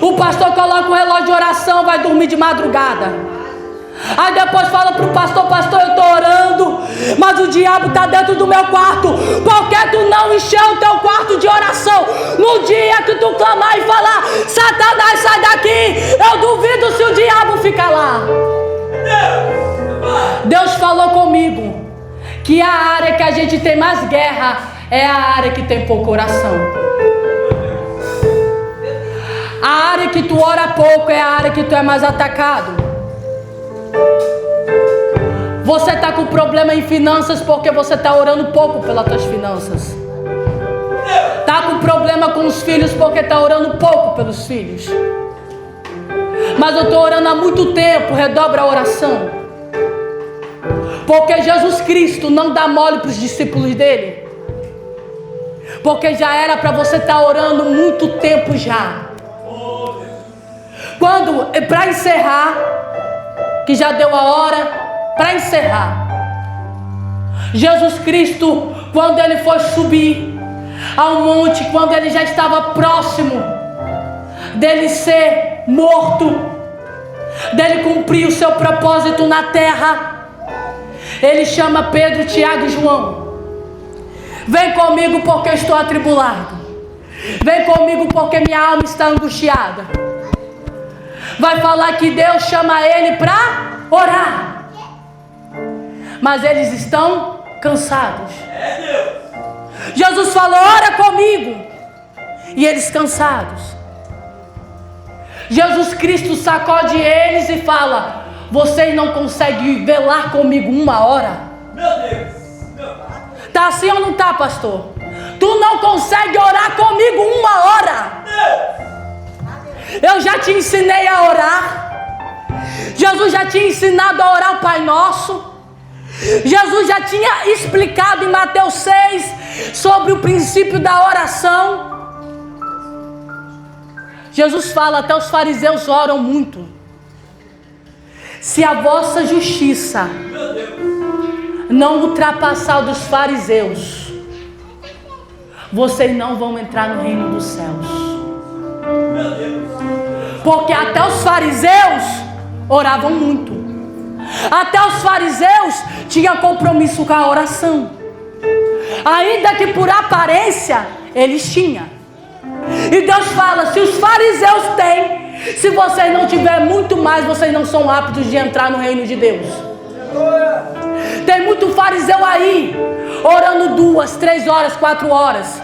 O pastor coloca um relógio de oração, vai dormir de madrugada. Aí depois fala para o pastor: pastor, eu estou orando, mas o diabo está dentro do meu quarto. Por que tu não encheu o teu quarto de oração? No dia que tu clamar e falar: Satanás, sai daqui, eu duvido se o diabo fica lá. Deus falou comigo que a área que a gente tem mais guerra é a área que tem pouco oração. A área que tu ora pouco é a área que tu é mais atacado. Você está com problema em finanças porque você está orando pouco pelas tuas finanças. Está com problema com os filhos porque está orando pouco pelos filhos. Mas eu estou orando há muito tempo. Redobra a oração. Porque Jesus Cristo não dá mole para os discípulos dele. Porque já era para você estar orando muito tempo já. Para encerrar, que já deu a hora, para encerrar, Jesus Cristo, quando ele foi subir ao monte, quando ele já estava próximo dele ser morto, dele cumprir o seu propósito na terra, ele chama Pedro, Tiago e João. Vem comigo porque eu estou atribulado. Vem comigo porque minha alma está angustiada. Vai falar que Deus chama ele para orar. Mas eles estão cansados. Jesus falou: ora comigo. E eles cansados. Jesus Cristo sacode eles e fala: vocês não conseguem velar comigo 1 hora? Meu Deus. Tá assim ou não tá, pastor? Tu não consegue orar comigo 1 hora? Eu já te ensinei a orar. Jesus já tinha ensinado a orar o Pai Nosso. Jesus já tinha explicado em Mateus 6 sobre o princípio da oração. Jesus fala: até os fariseus oram muito. Se a vossa justiça não ultrapassar dos fariseus, vocês não vão entrar no reino dos céus. Porque até os fariseus oravam muito. Até os fariseus tinham compromisso com a oração. Ainda que por aparência eles tinham. E Deus fala: se os fariseus têm, se vocês não tiverem muito mais, vocês não são aptos de entrar no reino de Deus. Tem muito fariseu aí orando 2, 3 horas, 4 horas.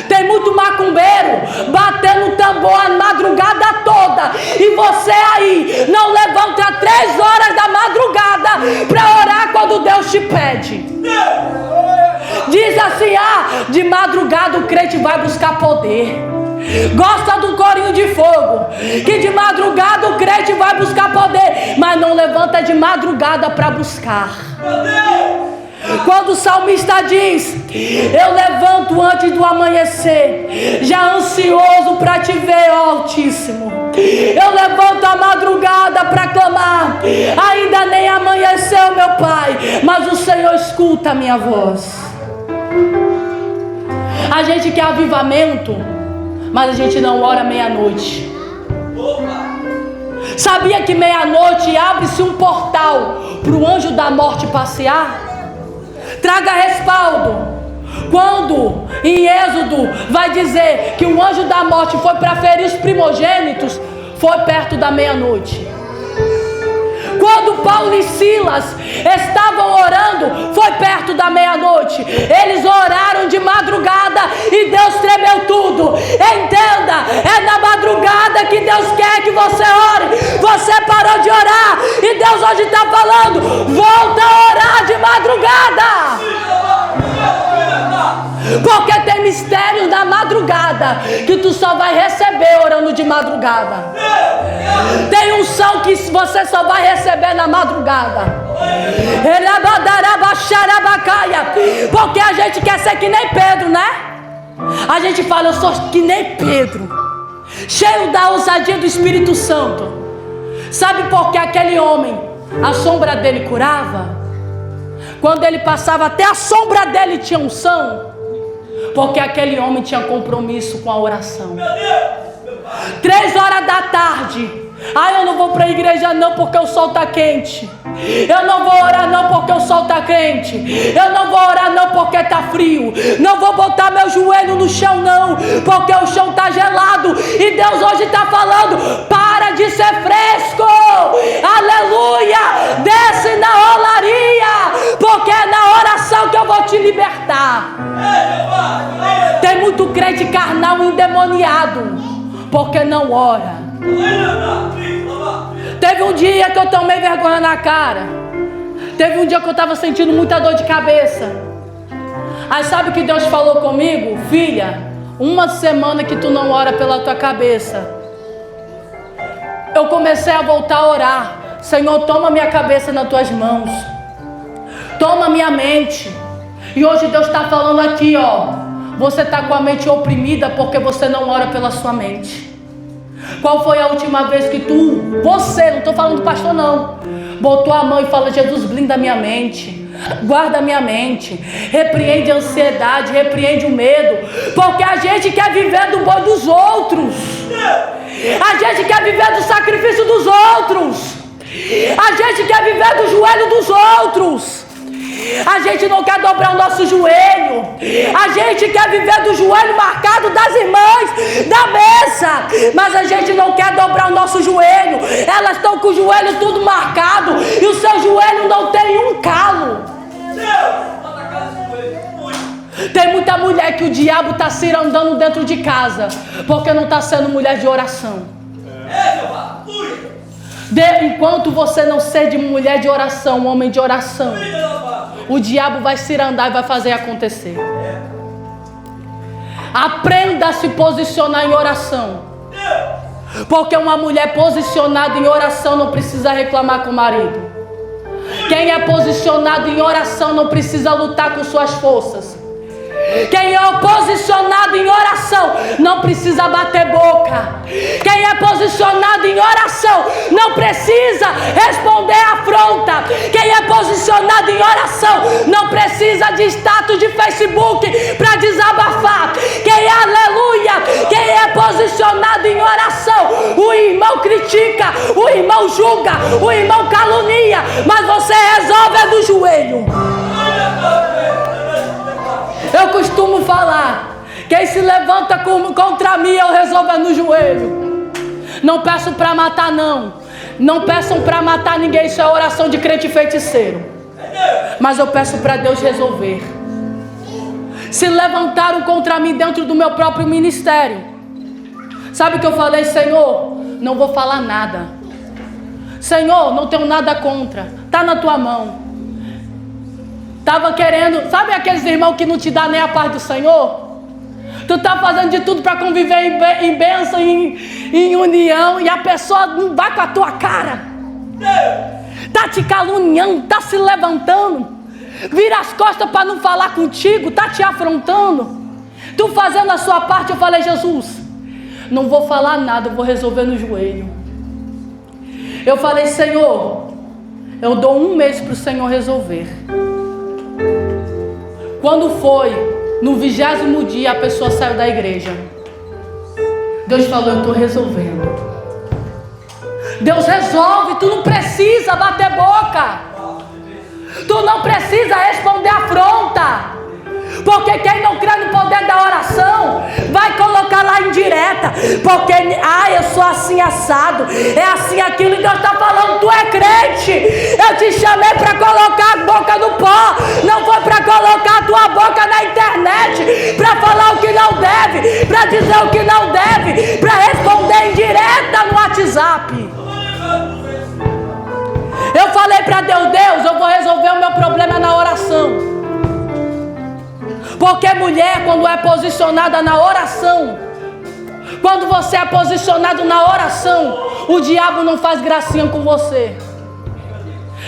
Tem muito macumbeiro batendo tambor a madrugada toda. E você aí não levanta 3 horas da madrugada para orar quando Deus te pede. Diz assim: de madrugada o crente vai buscar poder. Gosta do corinho de fogo, que de madrugada o crente vai buscar poder, mas não levanta de madrugada para buscar. Quando o salmista diz: eu levanto antes do amanhecer, já ansioso para te ver, ó Altíssimo. Eu levanto a madrugada para clamar, ainda nem amanheceu, meu Pai, mas o Senhor escuta a minha voz. A gente quer avivamento, mas a gente não ora meia-noite. Sabia que meia-noite abre-se um portal para o anjo da morte passear? Traga respaldo. Quando em Êxodo vai dizer que o anjo da morte foi para ferir os primogênitos, foi perto da meia-noite. Quando Paulo e Silas estavam orando, foi perto da meia-noite. Eles oraram de madrugada e Deus tremeu tudo. Entenda, é na madrugada que Deus quer que você ore. Você parou de orar e Deus hoje está falando: volta a orar de madrugada. Porque tem mistérios da madrugada que tu só vai receber orando de madrugada. Tem unção que você só vai receber na madrugada. Porque a gente quer ser que nem Pedro, né? A gente fala: eu sou que nem Pedro, cheio da ousadia do Espírito Santo. Sabe por que aquele homem, a sombra dele curava? Quando ele passava, até a sombra dele tinha unção. Porque aquele homem tinha compromisso com a oração. 3 horas da tarde, Eu não vou para a igreja não porque o sol está quente. Eu não vou orar não porque o sol está quente. Eu não vou orar não porque está frio. Não vou botar meu joelho no chão não, porque o chão está gelado. E Deus hoje está falando: para de ser fresco. Aleluia. Desce na olaria, porque é na oração que eu vou te libertar. Tem muito crente carnal endemoniado porque não ora. Teve um dia que eu tomei vergonha na cara. Teve um dia que eu estava sentindo muita dor de cabeça. Aí sabe o que Deus falou comigo? Filha, uma semana que tu não ora pela tua cabeça. Eu comecei a voltar a orar. Senhor, toma minha cabeça nas tuas mãos. Toma minha mente. E hoje Deus está falando aqui, ó. Você está com a mente oprimida porque você não ora pela sua mente. Qual foi a última vez que você, não estou falando do pastor não, botou a mão e fala: Jesus, blinda a minha mente, guarda a minha mente, repreende a ansiedade, repreende o medo, porque a gente quer viver do boi dos outros, a gente quer viver do sacrifício dos outros, a gente quer viver do joelho dos outros. A gente não quer dobrar o nosso joelho. A gente quer viver do joelho marcado das irmãs da mesa, mas a gente não quer dobrar o nosso joelho. Elas estão com o joelho tudo marcado e o seu joelho não tem um calo. Tem muita mulher que o diabo está cirandando dentro de casa porque não está sendo mulher de oração. Enquanto você não ser de mulher de oração, homem de oração, o diabo vai cirandar e vai fazer acontecer. Aprenda a se posicionar em oração, porque uma mulher posicionada em oração não precisa reclamar com o marido. Quem é posicionado em oração não precisa lutar com suas forças. Quem é posicionado em oração não precisa bater boca. Quem é posicionado em oração não precisa responder afronta. Quem é posicionado em oração não precisa de status de Facebook para desabafar. Quem é aleluia, quem é posicionado em oração, o irmão critica, o irmão julga, o irmão calunia, mas você resolve do joelho. Eu costumo falar: quem se levanta contra mim, eu resolvo no joelho. Não peço para matar não. Não peçam para matar ninguém. Isso é oração de crente feiticeiro. Mas eu peço para Deus resolver. Se levantaram contra mim dentro do meu próprio ministério, sabe o que eu falei? Senhor, não vou falar nada. Senhor, não tenho nada contra. Está na tua mão. Estava querendo, sabe aqueles irmãos que não te dá nem a paz do Senhor? Tu está fazendo de tudo para conviver em bênção, em união, e a pessoa não vai com a tua cara. Está te caluniando, está se levantando, vira as costas para não falar contigo, está te afrontando. Tu fazendo a sua parte. Eu falei: Jesus, não vou falar nada, eu vou resolver no joelho. Eu falei: Senhor, eu dou 1 mês para o Senhor resolver. Quando foi no 20º dia, a pessoa saiu da igreja. Deus falou: eu estou resolvendo. Deus resolve. Tu não precisa bater boca. Tu não precisa responder afronta. Porque quem não crê no poder da oração vai colocar lá em direta. Porque, eu sou assim assado, é assim aquilo. E Deus está falando: tu é crente. Eu te chamei para colocar a boca no pó. Não foi para colocar a tua boca na internet, para falar o que não deve, para dizer o que não deve, para responder em direta no WhatsApp. Eu falei para Deus, eu vou resolver o meu problema na oração. Porque mulher, quando é posicionada na oração, quando você é posicionado na oração, o diabo não faz gracinha com você.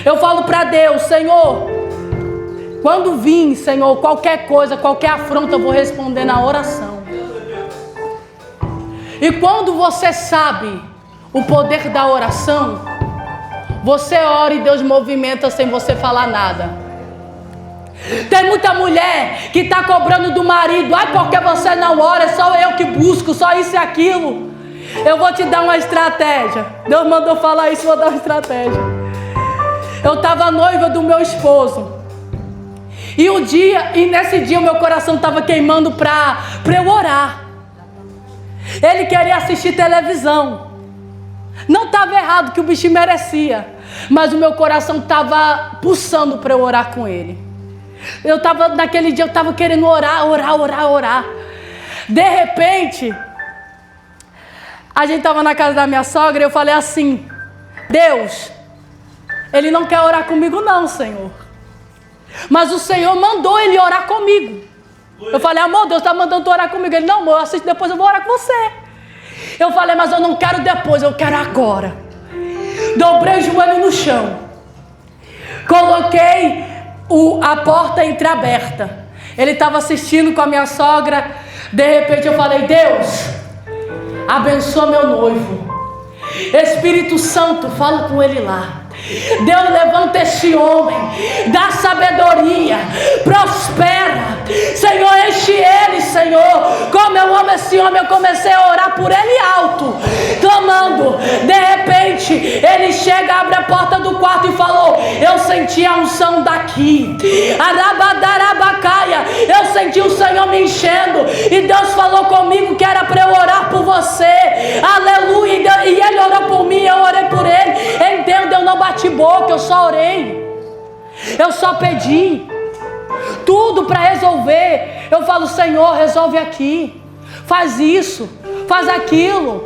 Eu falo para Deus: Senhor, quando vir, Senhor, qualquer coisa, qualquer afronta, eu vou responder na oração. E quando você sabe o poder da oração, você ora e Deus movimenta sem você falar nada. Tem muita mulher que está cobrando do marido: porque você não ora, é só eu que busco, só isso e aquilo. Eu vou te dar uma estratégia. Deus mandou falar isso, vou dar uma estratégia. Eu estava noiva do meu esposo. E nesse dia o meu coração estava queimando para eu orar. Ele queria assistir televisão. Não estava errado, que o bichinho merecia. Mas o meu coração estava pulsando para eu orar com ele. Naquele dia eu estava querendo orar. De repente, a gente estava na casa da minha sogra e eu falei assim: Deus, ele não quer orar comigo não, Senhor. Mas o Senhor mandou ele orar comigo. Eu falei: amor, Deus está mandando tu orar comigo. Ele: não, amor, assisto depois, eu vou orar com você. Eu falei: mas eu não quero depois, eu quero agora. Dobrei o joelho no chão. Coloquei a porta entreaberta. Ele estava assistindo com a minha sogra. De repente eu falei: Deus, abençoa meu noivo. Espírito Santo, fala com ele lá. Deus, levanta este homem, dá sabedoria, prospera, Senhor, enche ele, Senhor. Como eu amo esse homem, eu comecei a orar por ele alto, clamando. De repente ele chega, abre a porta do quarto e falou: eu senti a unção daqui, Arabadarabacaia, eu senti o Senhor me enchendo, e Deus falou comigo que era para eu orar por você, aleluia. E ele orou por mim, eu orei por ele. Entenda, eu não bati boca, eu só orei, eu só pedi tudo para resolver. Eu falo: Senhor, resolve aqui, faz isso, faz aquilo.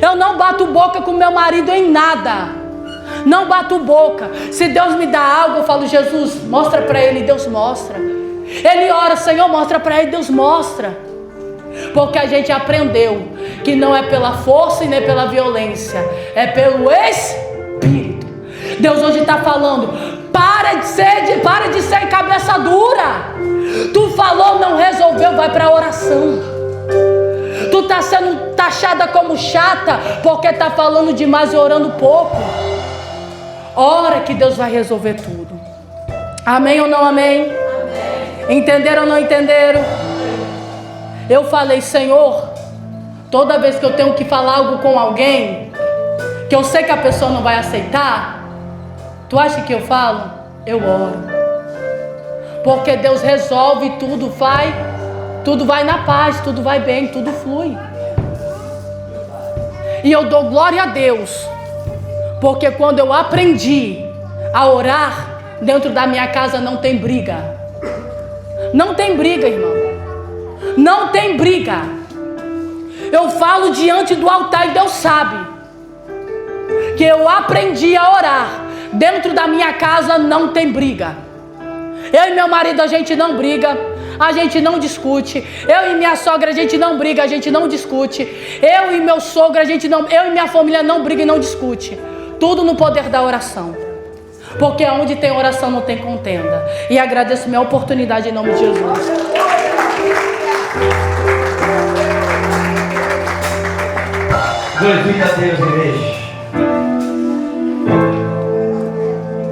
Eu não bato boca com meu marido em nada, não bato boca. Se Deus me dá algo, eu falo: Jesus, mostra para ele. Deus mostra. Ele ora: Senhor, mostra para ele. Deus mostra. Porque a gente aprendeu que não é pela força e nem pela violência, é pelo Espírito. Deus hoje está falando: para de ser cabeça dura. Tu falou, não resolveu, vai para a oração. Tu está sendo taxada como chata porque está falando demais e orando pouco. Ora que Deus vai resolver tudo. Amém ou não amém? Amém. Entenderam ou não entenderam? Eu falei: Senhor, toda vez que eu tenho que falar algo com alguém, que eu sei que a pessoa não vai aceitar, tu acha que eu falo? Eu oro. Porque Deus resolve tudo, tudo vai na paz, tudo vai bem, tudo flui. E eu dou glória a Deus, porque quando eu aprendi a orar, dentro da minha casa não tem briga. Não tem briga, irmão. Não tem briga. Eu falo diante do altar e Deus sabe que eu aprendi a orar. Dentro da minha casa não tem briga. Eu e meu marido, a gente não briga, a gente não discute. Eu e minha sogra, a gente não briga, a gente não discute. Eu e meu sogro, eu e minha família não briga e não discute. Tudo no poder da oração. Porque onde tem oração não tem contenda. E agradeço minha oportunidade em nome de Jesus. Glorifica a Deus, igreja.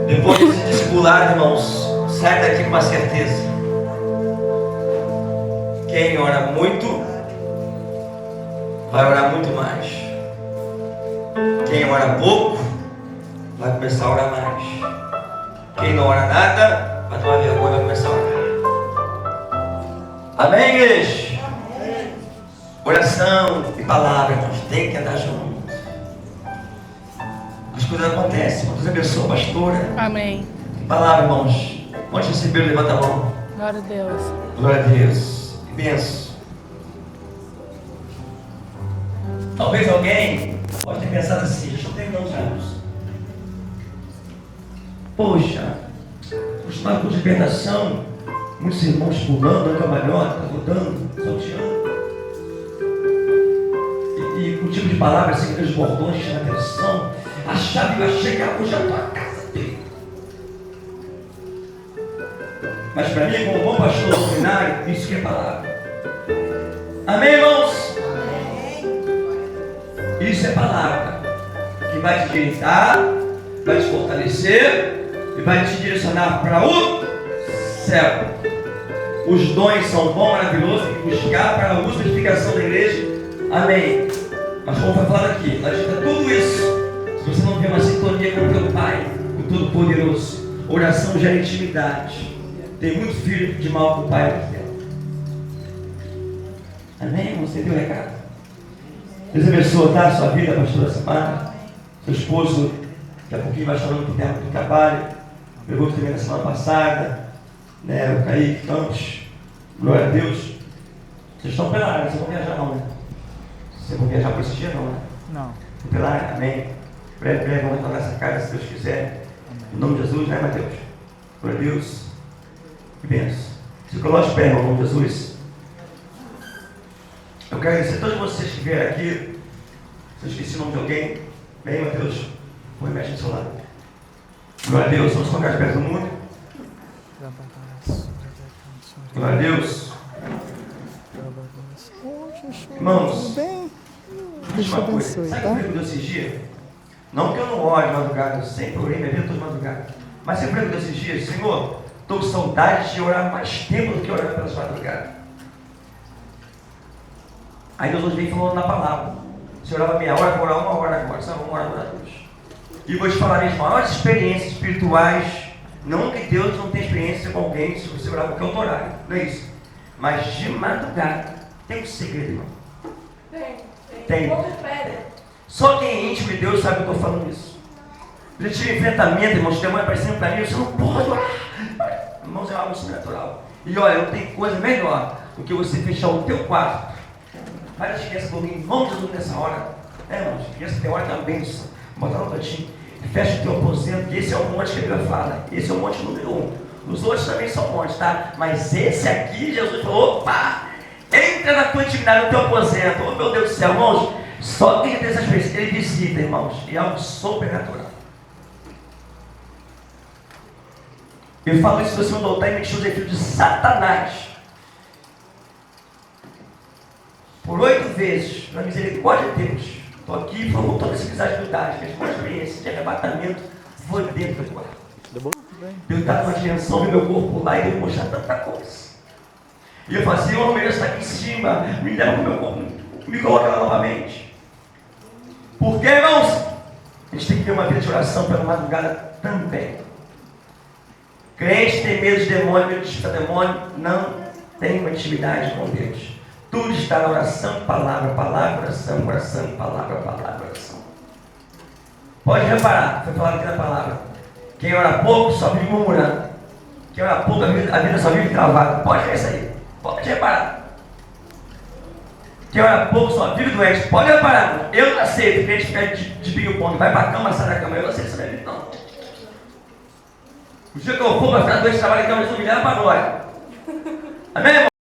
Depois desse discipular, irmãos, sai daqui com uma certeza: quem ora muito vai orar muito mais. Quem ora pouco vai começar a orar mais. Quem não ora nada vai tomar vergonha e vai começar a orar. Amém, igreja? Amém. Oração e palavra, irmãos, tem que andar junto. As coisas acontecem. Deus abençoa, pastora. Amém. Palavra, irmãos. Onde receberam, levanta a mão. Glória a Deus. Glória a Deus. Benção. Talvez alguém pode ter pensado assim: já estou terminando já. Poxa, acostumado com libertação, muitos irmãos pulando, dando camalhota, rodando, salteando. E o tipo de palavra assim, aqueles bordões que chamam atenção. A chave vai chegar hoje à tua casa. Mas para mim, como bom pastor doutrinário, isso que é palavra. Amém, irmãos? Amém. Isso é palavra que vai te direitar, vai te fortalecer e vai te direcionar para o céu. Os dons são bons, maravilhosos, tem que buscar para a uso e edificação da igreja. Amém. Mas como foi falado aqui, nós de tudo isso, se você não tem uma sintonia com o teu Pai, o Todo-Poderoso, oração gera intimidade. Tem muito filho de mal com o Pai aqui dentro. Amém? Você entendeu o recado? Deus abençoe, tá? Sua vida, pastora Samara. Seu esposo, daqui a pouquinho vai estar no tempo do trabalho. Pegou também na semana passada. Né? O Kaique Campos. Glória a Deus. Vocês estão pela área, vocês vão viajar não, né? Vocês vão viajar por esse dia não, né? Não. Pela área, amém. Breve vamos retornar essa casa, se Deus quiser. Em nome de Jesus, né, Mateus? Glória a Deus. Que benção. Se coloque de pé, em nome de Jesus. Eu quero agradecer a todos vocês que vieram aqui. Se eu esqueci o nome de alguém, vem, Mateus. Põe mexe no seu lado. Glória a Deus. Vamos colocar de pé todo mundo. Glória a Deus. Irmãos, Deus te abençoe, sabe tá? o que eu Deus esses dias? Não que eu não ore de madrugada, eu sempre orei minha vida toda de madrugada. Mas sempre eu Deus esses dias, Senhor, estou com saudade de orar mais tempo do que orar pelas madrugadas. Aí Deus hoje veio falando na palavra. Se orava meia hora, vou orar uma hora agora, senão vamos orar duas. E vou te falar as maiores experiências espirituais. Não que Deus não tenha experiência com alguém se você orar qualquer outro horário, não é isso. Mas de madrugada tem um segredo, irmão. Tem. Só quem é íntimo de Deus sabe que eu estou falando isso. Eu já tive enfrentamento, irmãos, demônio aparecendo para mim, você não pode orar. Irmãos, é algo sobrenatural. E olha, não tem coisa melhor do que você fechar o teu quarto. Vai as crianças dormir em nome de Jesus nessa hora. Irmãos, criança tem hora que é uma bênção. Bota no cantinho. Fecha o teu aposento, que esse é o monte que a Bíblia fala. Esse é o monte número 1. Os outros também são montes, tá? Mas esse aqui, Jesus falou, opa! Entra na tua intimidade, no teu aposento. Oh, meu Deus do céu, irmãos. Só quem tem essa experiência, ele visita, irmãos. E é algo sobrenatural. Eu falo isso se você não voltar e me enxugar filho de Satanás. Por 8 vezes, na misericórdia de Deus. Estou aqui falando toda essa humildade, mas uma experiência de arrebatamento foi dentro do quarto. Deus está com uma dimensão do meu corpo lá e Deus mostrar tanta coisa. E eu falo assim, eu não mereço estar aqui em cima, me leva para o meu corpo, me coloca lá novamente. Porque, irmãos, a gente tem que ter uma vida de oração pela madrugada também. Crente tem medo de demônio, medo de expulsar demônio, não tem uma intimidade com Deus. Tudo está na oração, palavra, oração, palavra, oração. Pode reparar, foi falado aqui na palavra. Quem ora pouco só vive murmurando. Quem ora pouco, a vida só vive travada. Pode ver isso aí, pode reparar. Quem ora pouco só vive doente. Pode reparar, eu não aceito. Crente fica de pinho-ponto, vai para a cama, sai da cama. Eu não aceito essa minha vida, não. O dia que eu for para ficar doente, trabalho em cama, Jesus me leva para a glória. Amém, irmão?